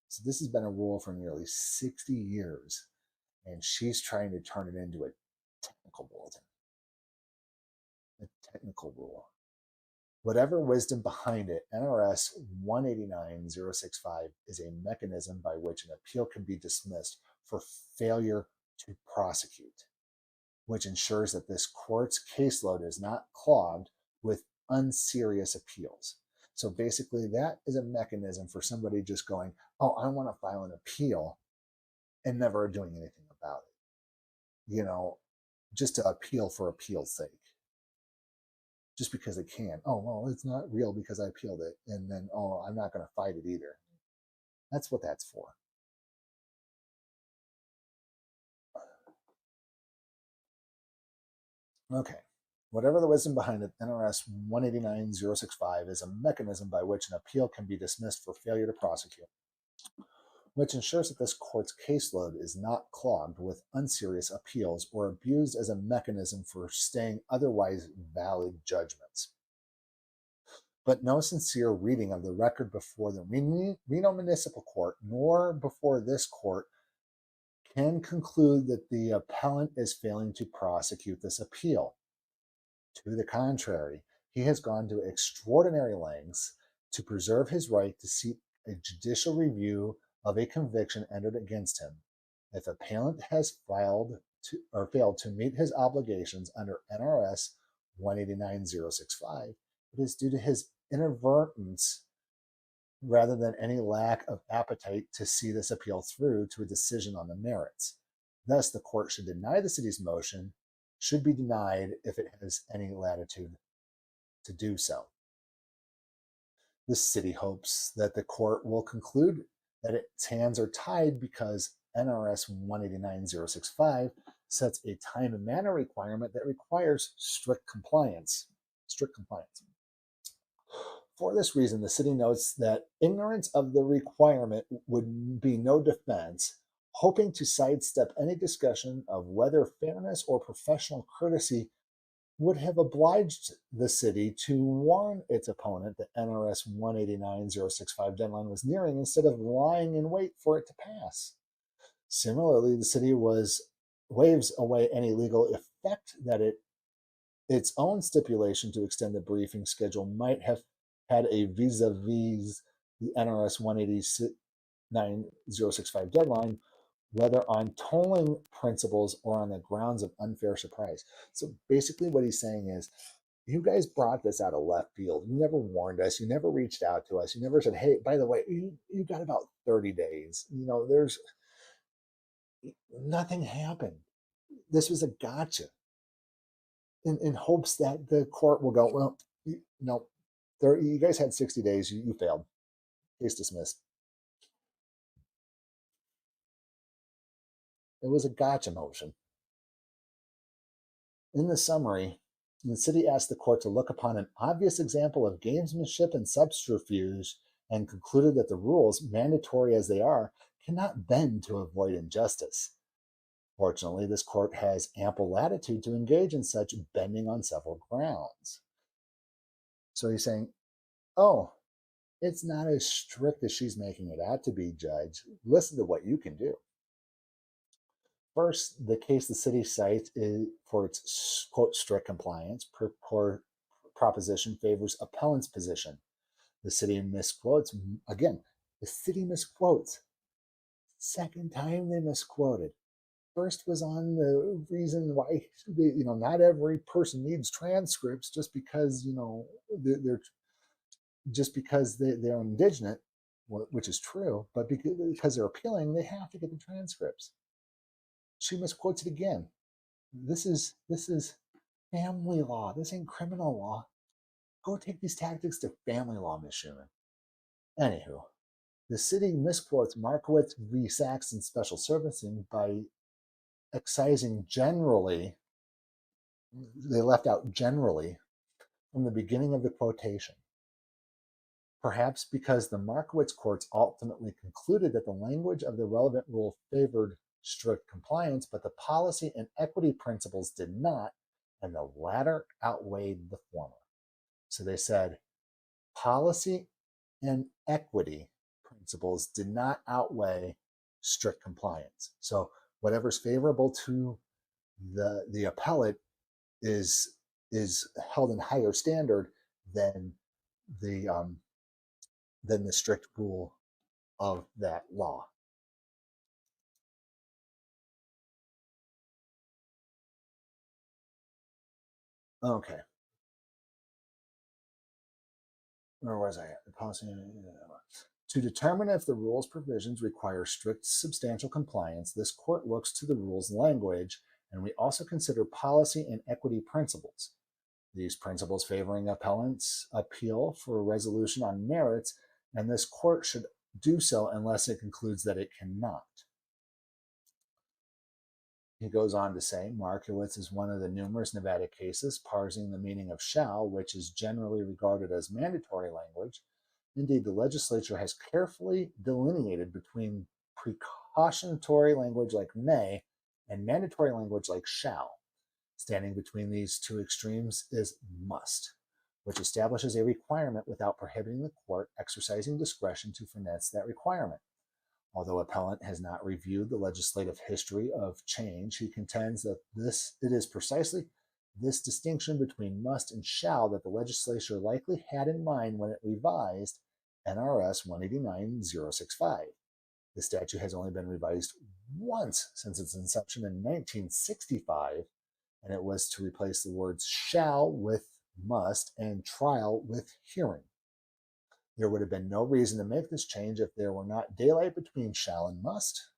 So this has been a rule for nearly 60 years, and she's trying to turn it into a technical bulletin, a technical rule. Whatever wisdom behind it, NRS 189065 is a mechanism by which an appeal can be dismissed for failure to prosecute, which ensures that this court's caseload is not clogged with unserious appeals. So basically, that is a mechanism for somebody just going, oh, I want to file an appeal, and never doing anything about it. You know, just to appeal for appeal's sake. Just because they can. Oh, well, it's not real because I appealed it. And then, oh, I'm not going to fight it either. That's what that's for. Okay. Whatever the wisdom behind it, NRS 189065 is a mechanism by which an appeal can be dismissed for failure to prosecute, which ensures that this court's caseload is not clogged with unserious appeals or abused as a mechanism for staying otherwise valid judgments. But no sincere reading of the record before the Reno Municipal Court nor before this court can conclude that the appellant is failing to prosecute this appeal. To the contrary, he has gone to extraordinary lengths to preserve his right to seek a judicial review of a conviction entered against him. If appellant has failed to meet his obligations under NRS 189065, it is due to his inadvertence rather than any lack of appetite to see this appeal through to a decision on the merits. Thus, the court should deny the city's motion, should be denied if it has any latitude to do so. The city hopes that the court will conclude that its hands are tied because NRS 189065 sets a time and manner requirement that requires strict compliance. For this reason, the city notes that ignorance of the requirement would be no defense, hoping to sidestep any discussion of whether fairness or professional courtesy would have obliged the city to warn its opponent that NRS 189065 deadline was nearing instead of lying in wait for it to pass. Similarly, the city waves away any legal effect that its own stipulation to extend the briefing schedule might have had a vis-a-vis the NRS 189065 deadline, whether on tolling principles or on the grounds of unfair surprise. So basically what he's saying is, you guys brought this out of left field. You never warned us. You never reached out to us. You never said, hey, by the way, you got about 30 days. You know, nothing happened. This was a gotcha in hopes that the court will go, well, no, you guys had 60 days. You failed. Case dismissed. It was a gotcha motion. In the summary, the city asked the court to look upon an obvious example of gamesmanship and subterfuge and concluded that the rules, mandatory as they are, cannot bend to avoid injustice. Fortunately, this court has ample latitude to engage in such bending on several grounds. So he's saying, oh, it's not as strict as she's making it out to be, Judge. Listen to what you can do. First, the case the city cites is for its quote strict compliance proposition favors appellant's position. The city misquotes again. The city misquotes. Second time they misquoted. First was on the reason why not every person needs transcripts just because they're just because they're indigenous, which is true, but because they're appealing, they have to get the transcripts. She misquotes it again. This is family law. This ain't criminal law. Go take these tactics to family law, Ms. Schumann. Anywho, the city misquotes Markowitz v. Saxon special servicing by excising generally. They left out generally from the beginning of the quotation. Perhaps because the Markowitz courts ultimately concluded that the language of the relevant rule favored strict compliance, but the policy and equity principles did not, and the latter outweighed the former. So they said policy and equity principles did not outweigh strict compliance. So whatever's favorable to the appellate is held in higher standard than the strict rule of that law. Okay. Where was I at? The policy. To determine if the rule's provisions require strict substantial compliance, this court looks to the rule's language, and we also consider policy and equity principles. These principles favoring appellant's appeal for a resolution on merits, and this court should do so unless it concludes that it cannot. He goes on to say, Markowitz is one of the numerous Nevada cases parsing the meaning of shall, which is generally regarded as mandatory language. Indeed, the legislature has carefully delineated between precautionary language like may and mandatory language like shall. Standing between these two extremes is must, which establishes a requirement without prohibiting the court exercising discretion to finesse that requirement. Although appellant has not reviewed the legislative history of change, he contends that it is precisely this distinction between must and shall that the legislature likely had in mind when it revised NRS 189-065. The statute has only been revised once since its inception in 1965, and it was to replace the words shall with must and trial with hearing. There would have been no reason to make this change if there were not daylight between shall and must.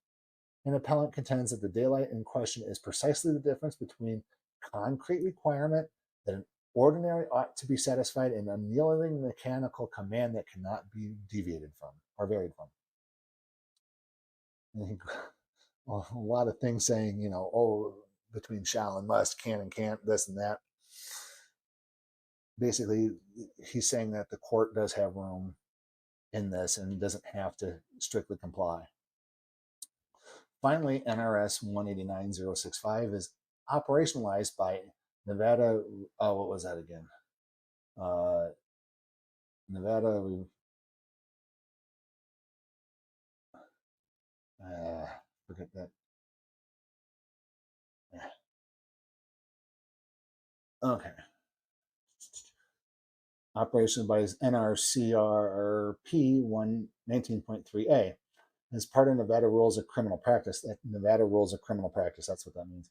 An appellant contends that the daylight in question is precisely the difference between concrete requirement that an ordinary ought to be satisfied and unyielding mechanical command that cannot be deviated from or varied from. And a lot of things saying, between shall and must, can and can't, this and that. Basically, he's saying that the court does have room in this and doesn't have to strictly comply. Finally, NRS 189-065 is operationalized by Nevada. What was that again? Nevada. Forget that. Okay. Operation by NRCRP 119.3A as part of Nevada Rules of Criminal Practice. Nevada Rules of Criminal Practice, that's what that means.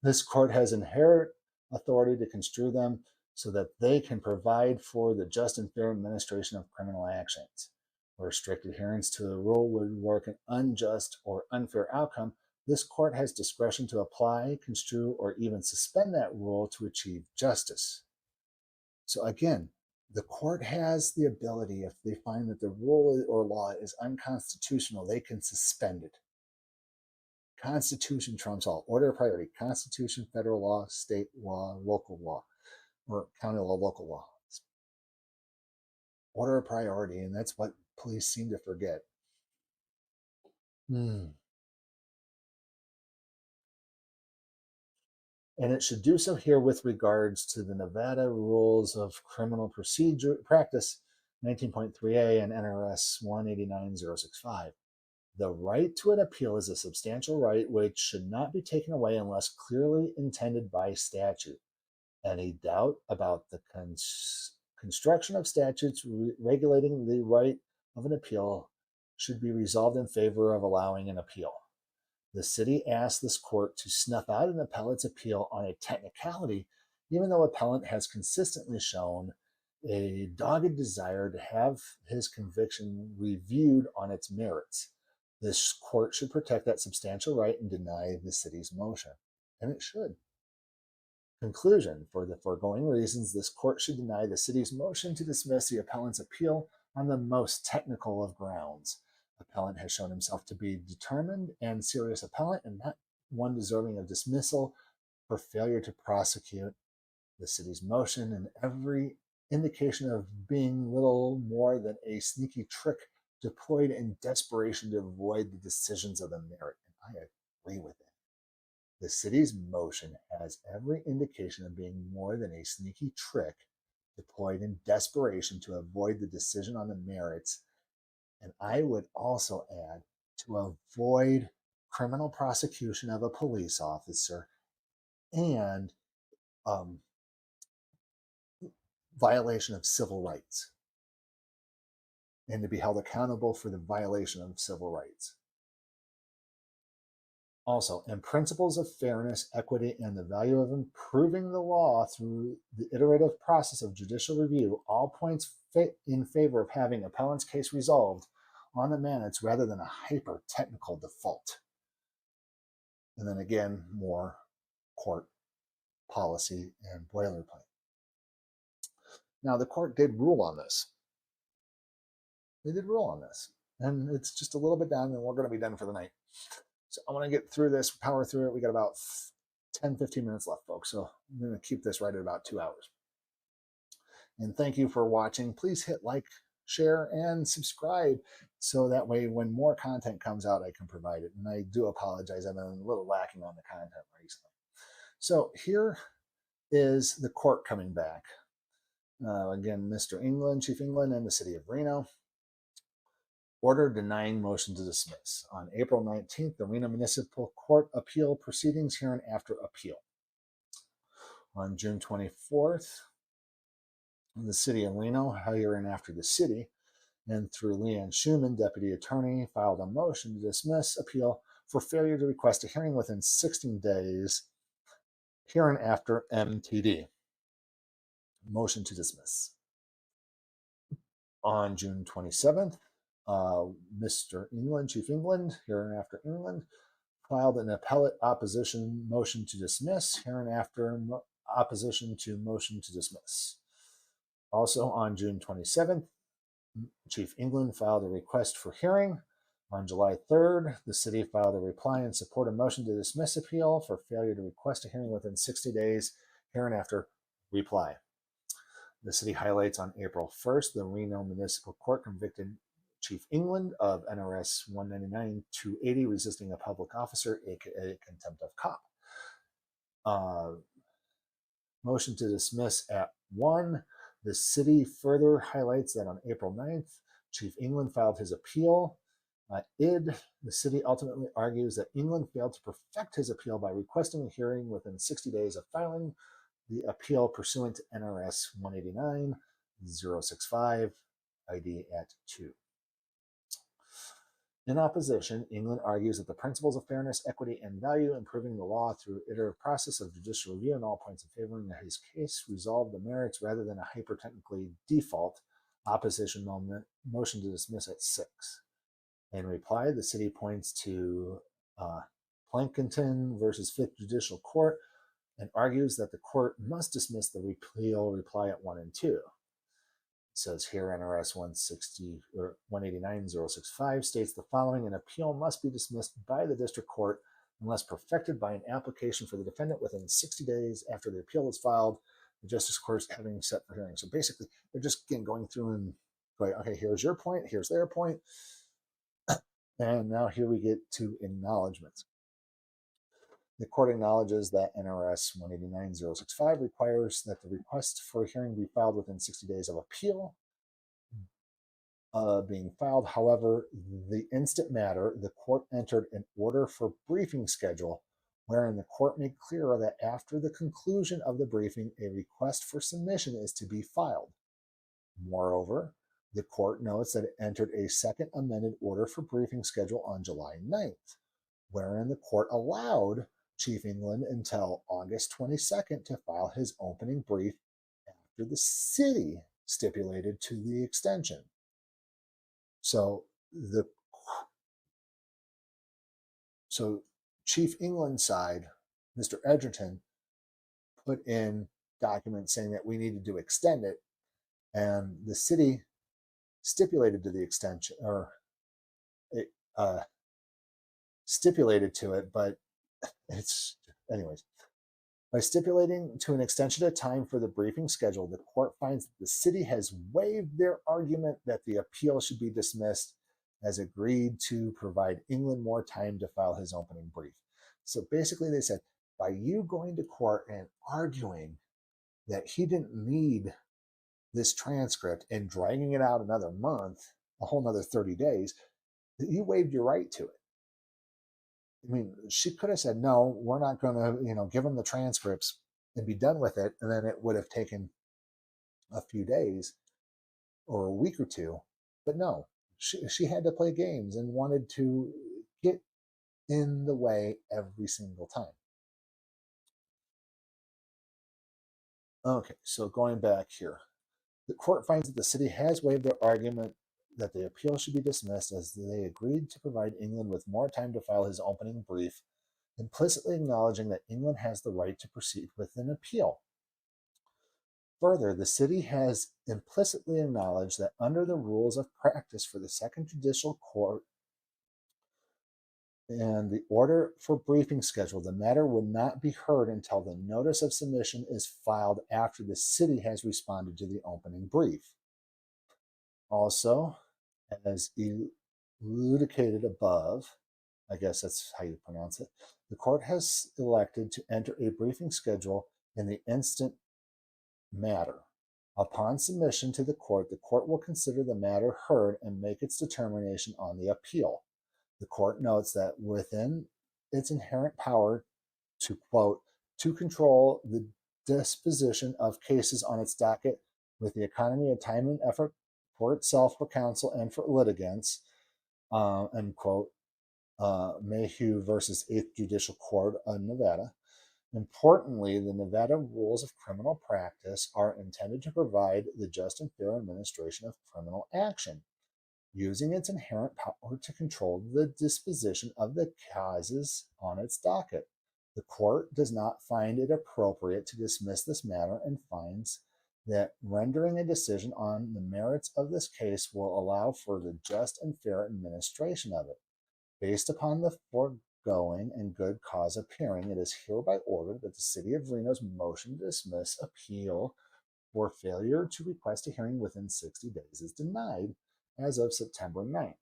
This court has inherent authority to construe them so that they can provide for the just and fair administration of criminal actions. Where strict adherence to the rule would work an unjust or unfair outcome, this court has discretion to apply, construe, or even suspend that rule to achieve justice. So again, the court has the ability, if they find that the rule or law is unconstitutional, they can suspend it. Constitution trumps all. Order of priority. Constitution, federal law, state law, local law, or county law, local law. Order of priority, and that's what police seem to forget. And it should do so here with regards to the Nevada Rules of Criminal Procedure Practice 19.3A and NRS 189-065. The right to an appeal is a substantial right which should not be taken away unless clearly intended by statute. Any doubt about the construction of statutes regulating the right of an appeal should be resolved in favor of allowing an appeal. The city asked this court to snuff out an appellate's appeal on a technicality, even though appellant has consistently shown a dogged desire to have his conviction reviewed on its merits. This court should protect that substantial right and deny the city's motion. And it should. Conclusion: for the foregoing reasons, this court should deny the city's motion to dismiss the appellant's appeal on the most technical of grounds. Appellant has shown himself to be determined and serious appellant and not one deserving of dismissal for failure to prosecute the city's motion, and every indication of being little more than a sneaky trick deployed in desperation to avoid the decisions of the merit. And I agree with it. The city's motion has every indication of being more than a sneaky trick deployed in desperation to avoid the decision on the merits. And I would also add, to avoid criminal prosecution of a police officer and violation of civil rights, and to be held accountable for the violation of civil rights. Also, in principles of fairness, equity, and the value of improving the law through the iterative process of judicial review, all points in favor of having appellant's case resolved on the merits rather than a hyper-technical default. And then again, more court policy and boilerplate. Now, the court did rule on this. They did rule on this. And it's just a little bit down, and we're going to be done for the night. So I'm going to get through this, power through it. We got about 10, 15 minutes left, folks. So I'm going to keep this right at about 2 hours. And thank you for watching. Please hit like, share, and subscribe so that way when more content comes out, I can provide it. And I do apologize. I've been a little lacking on the content recently. So here is the court coming back. Again, Mr. England, Chief England, and the City of Reno. Order denying motion to dismiss. On April 19th, the Reno Municipal Court appeal proceedings hereinafter appeal. On June 24th, the City of Reno, hereinafter the city, and through Leann Schumann, Deputy Attorney, filed a motion to dismiss appeal for failure to request a hearing within 16 days, hereinafter MTD. Motion to dismiss. On June 27th, Mr. England, Chief England, hereinafter England, filed an appellate opposition motion to dismiss, hereinafter opposition to motion to dismiss. Also on June 27th, Chief England filed a request for hearing. On July 3rd, the city filed a reply in support of motion to dismiss appeal for failure to request a hearing within 60 days, hereinafter reply. The city highlights on April 1st, the Reno Municipal Court convicted Chief England of NRS 199-280, resisting a public officer, aka contempt of cop. Motion to dismiss at 1. The city further highlights that on April 9th, Chief England filed his appeal. The city ultimately argues that England failed to perfect his appeal by requesting a hearing within 60 days of filing the appeal pursuant to NRS 189-065, ID at 2. In opposition, England argues that the principles of fairness, equity, and value, improving the law through iterative process of judicial review and all points in favoring his case, resolve the merits rather than a hyper-technically default opposition motion to dismiss at 6. In reply, the city points to Plankinton versus 5th Judicial Court and argues that the court must dismiss the repeal reply at 1 and 2. It says here NRS 189-065 states the following: an appeal must be dismissed by the district court unless perfected by an application for the defendant within 60 days after the appeal is filed, the justice court having set for hearing. So basically, they're just going through and going, okay, here's your point, here's their point. And now here we get to acknowledgments. The court acknowledges that NRS 189-065 requires that the request for a hearing be filed within 60 days of appeal. being filed. However, the instant matter, the court entered an order for briefing schedule wherein the court made clear that after the conclusion of the briefing, a request for submission is to be filed. Moreover, the court notes that it entered a second amended order for briefing schedule on July 9th, wherein the court allowed Chief England until August 22nd to file his opening brief after the city stipulated to the extension. So Chief England's side, Mr. Edgerton, put in documents saying that we needed to extend it, and the city stipulated to the extension, or it stipulated to it, but it's, anyways. By stipulating to an extension of time for the briefing schedule, the court finds that the city has waived their argument that the appeal should be dismissed, has agreed to provide England more time to file his opening brief. So basically they said, by you going to court and arguing that he didn't need this transcript and dragging it out another month, a whole another 30 days, that you waived your right to it. I mean, she could have said, no, we're not going to, give him the transcripts and be done with it. And then it would have taken a few days or a week or two. But no, she had to play games and wanted to get in the way every single time. Okay, so going back here, the court finds that the city has waived their argument that the appeal should be dismissed as they agreed to provide England with more time to file his opening brief, implicitly acknowledging that England has the right to proceed with an appeal. Further, the city has implicitly acknowledged that under the rules of practice for the Second Judicial Court and the order for briefing schedule, the matter will not be heard until the notice of submission is filed after the city has responded to the opening brief. Also, as elucidated above, I guess that's how you pronounce it, the court has elected to enter a briefing schedule in the instant matter. Upon submission to the court will consider the matter heard and make its determination on the appeal. The court notes that within its inherent power to, quote, to control the disposition of cases on its docket with the economy of time and effort for itself, for counsel, and for litigants, end quote, Mayhew versus 8th Judicial Court of Nevada. Importantly, the Nevada rules of criminal practice are intended to provide the just and fair administration of criminal action, using its inherent power to control the disposition of the causes on its docket. The court does not find it appropriate to dismiss this matter and finds that rendering a decision on the merits of this case will allow for the just and fair administration of it. Based upon the foregoing and good cause appearing, it is hereby ordered that the City of Reno's motion to dismiss appeal for failure to request a hearing within 60 days is denied as of September 9th.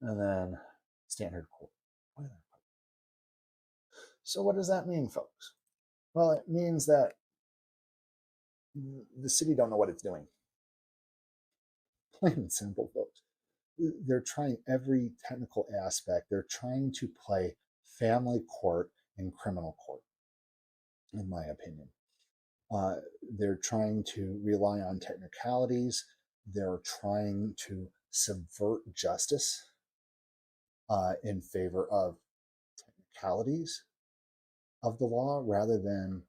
And then standard court. So what does that mean, folks? Well, it means that the city don't know what it's doing. Plain and simple, folks. They're trying every technical aspect. They're trying to play family court and criminal court, in my opinion. They're trying to rely on technicalities. They're trying to subvert justice in favor of technicalities of the law rather than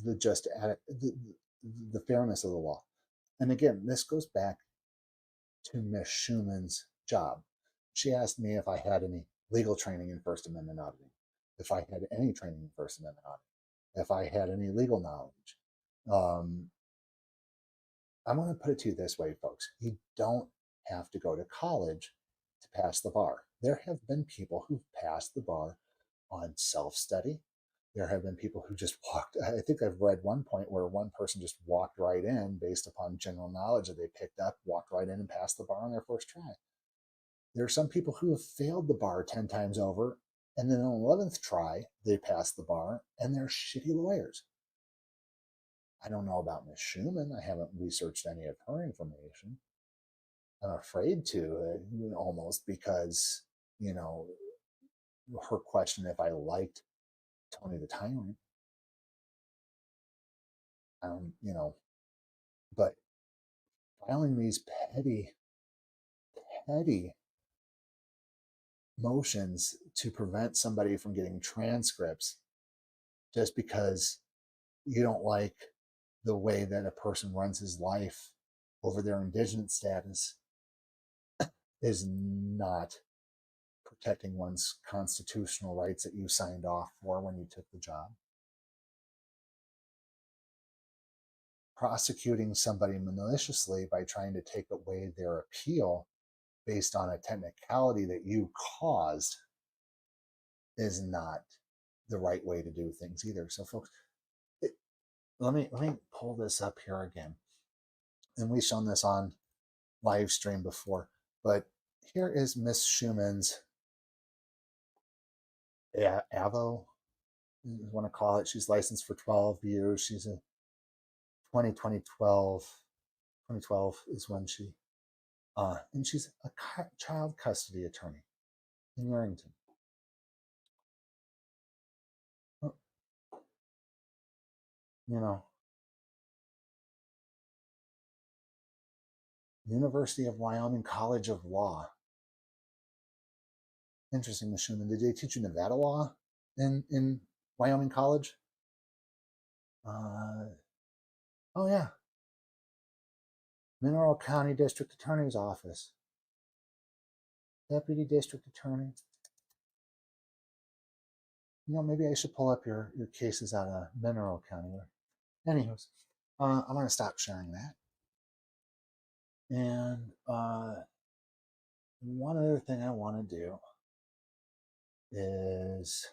the fairness of the law. And again, this goes back to Ms. Schumann's job. She asked me if I had any legal training in First Amendment auditing, if I had any training in First Amendment auditing, if I had any legal knowledge. I'm going to put it to you this way, folks. You don't have to go to college to pass the bar. There have been people who've passed the bar on self-study. There have been people who just walked. I think I've read one point where one person just walked right in based upon general knowledge that they picked up, walked right in and passed the bar on their first try. There are some people who have failed the bar 10 times over, and then on the 11th try, they passed the bar, and they're shitty lawyers. I don't know about Ms. Schumann. I haven't researched any of her information. I'm afraid to, almost, because, you know, her question if I liked Tony the Tyrant, you know, but filing these petty motions to prevent somebody from getting transcripts just because you don't like the way that a person runs his life over their indigent status is not protecting one's constitutional rights that you signed off for when you took the job. Prosecuting somebody maliciously by trying to take away their appeal based on a technicality that you caused is not the right way to do things either. So, folks, let me pull this up here again. And we've shown this on live stream before, but here is Miss Schumann's AVO, you want to call it. She's licensed for 12 years. She's a 2012 is when she, and she's a child custody attorney in Yerington. You know, University of Wyoming College of Law. Interesting, Ms. Schumann. Did they teach you Nevada law in Wyoming College? Oh, yeah. Mineral County District Attorney's Office. Deputy District Attorney. You know, maybe I should pull up your cases out of Mineral County. Anyways, I'm going to stop sharing that. And one other thing I want to do is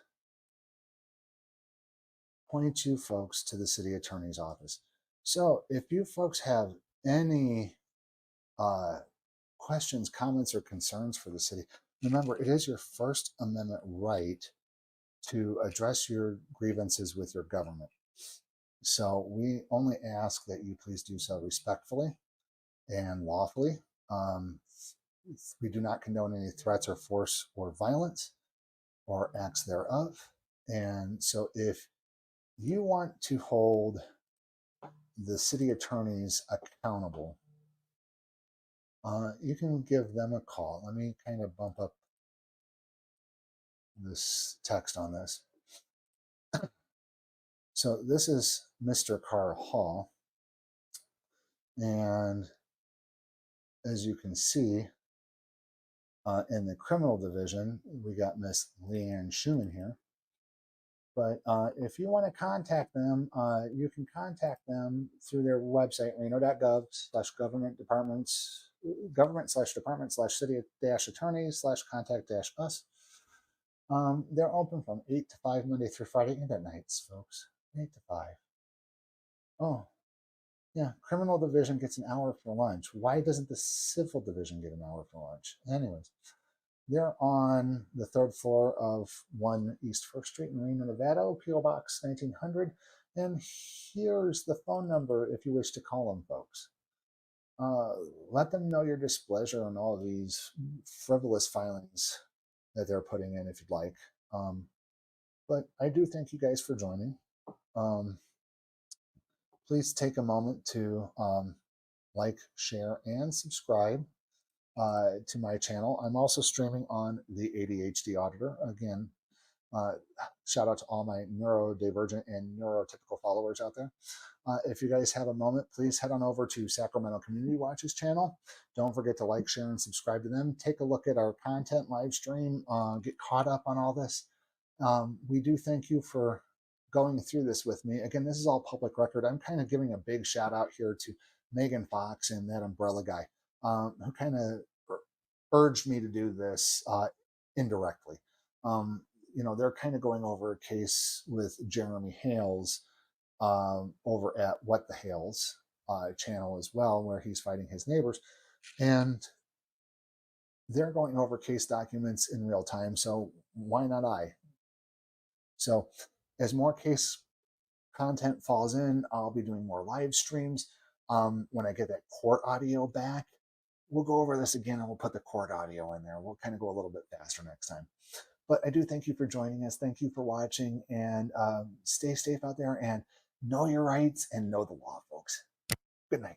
point you folks to the city attorney's office. So if you folks have any questions, comments, or concerns for the city, remember, it is your First Amendment right to address your grievances with your government. So we only ask that you please do so respectfully and lawfully. We do not condone any threats or force or violence or acts thereof. And so if you want to hold the city attorneys accountable, you can give them a call. Let me kind of bump up this text on this. So this is Mr. Carl Hall. And as you can see, in the criminal division, we got Miss Leann Schumann here. But if you want to contact them, you can contact them through their website, reno.gov/government/department/city-attorneys/contact-us. They're open from 8 to 5 Monday through Friday and at nights, folks. 8 to 5. Oh, yeah. Criminal division gets an hour for lunch. Why doesn't the civil division get an hour for lunch? Anyways, they're on the 3rd floor of 1 East 1st Street in Reno, Nevada, P.O. Box 1900. And here's the phone number if you wish to call them, folks. Let them know your displeasure on all of these frivolous filings that they're putting in if you'd like. But I do thank you guys for joining. Please take a moment to like, share, and subscribe to my channel. I'm also streaming on the ADHD Auditor. Again, shout out to all my neurodivergent and neurotypical followers out there. If you guys have a moment, please head on over to Sacramento Community Watch's channel. Don't forget to like, share, and subscribe to them. Take a look at our content live stream. Get caught up on all this. We do thank you for going through this with me. Again, this is all public record. I'm kind of giving a big shout out here to Megan Fox and that umbrella guy who kind of urged me to do this indirectly. You know, they're kind of going over a case with Jeremy Hales over at What the Hales channel as well, where he's fighting his neighbors. And they're going over case documents in real time. So why not I? So as more case content falls in, I'll be doing more live streams. When I get that court audio back, we'll go over this again and we'll put the court audio in there. We'll kind of go a little bit faster next time. But I do thank you for joining us. Thank you for watching, and stay safe out there and know your rights and know the law, folks. Good night.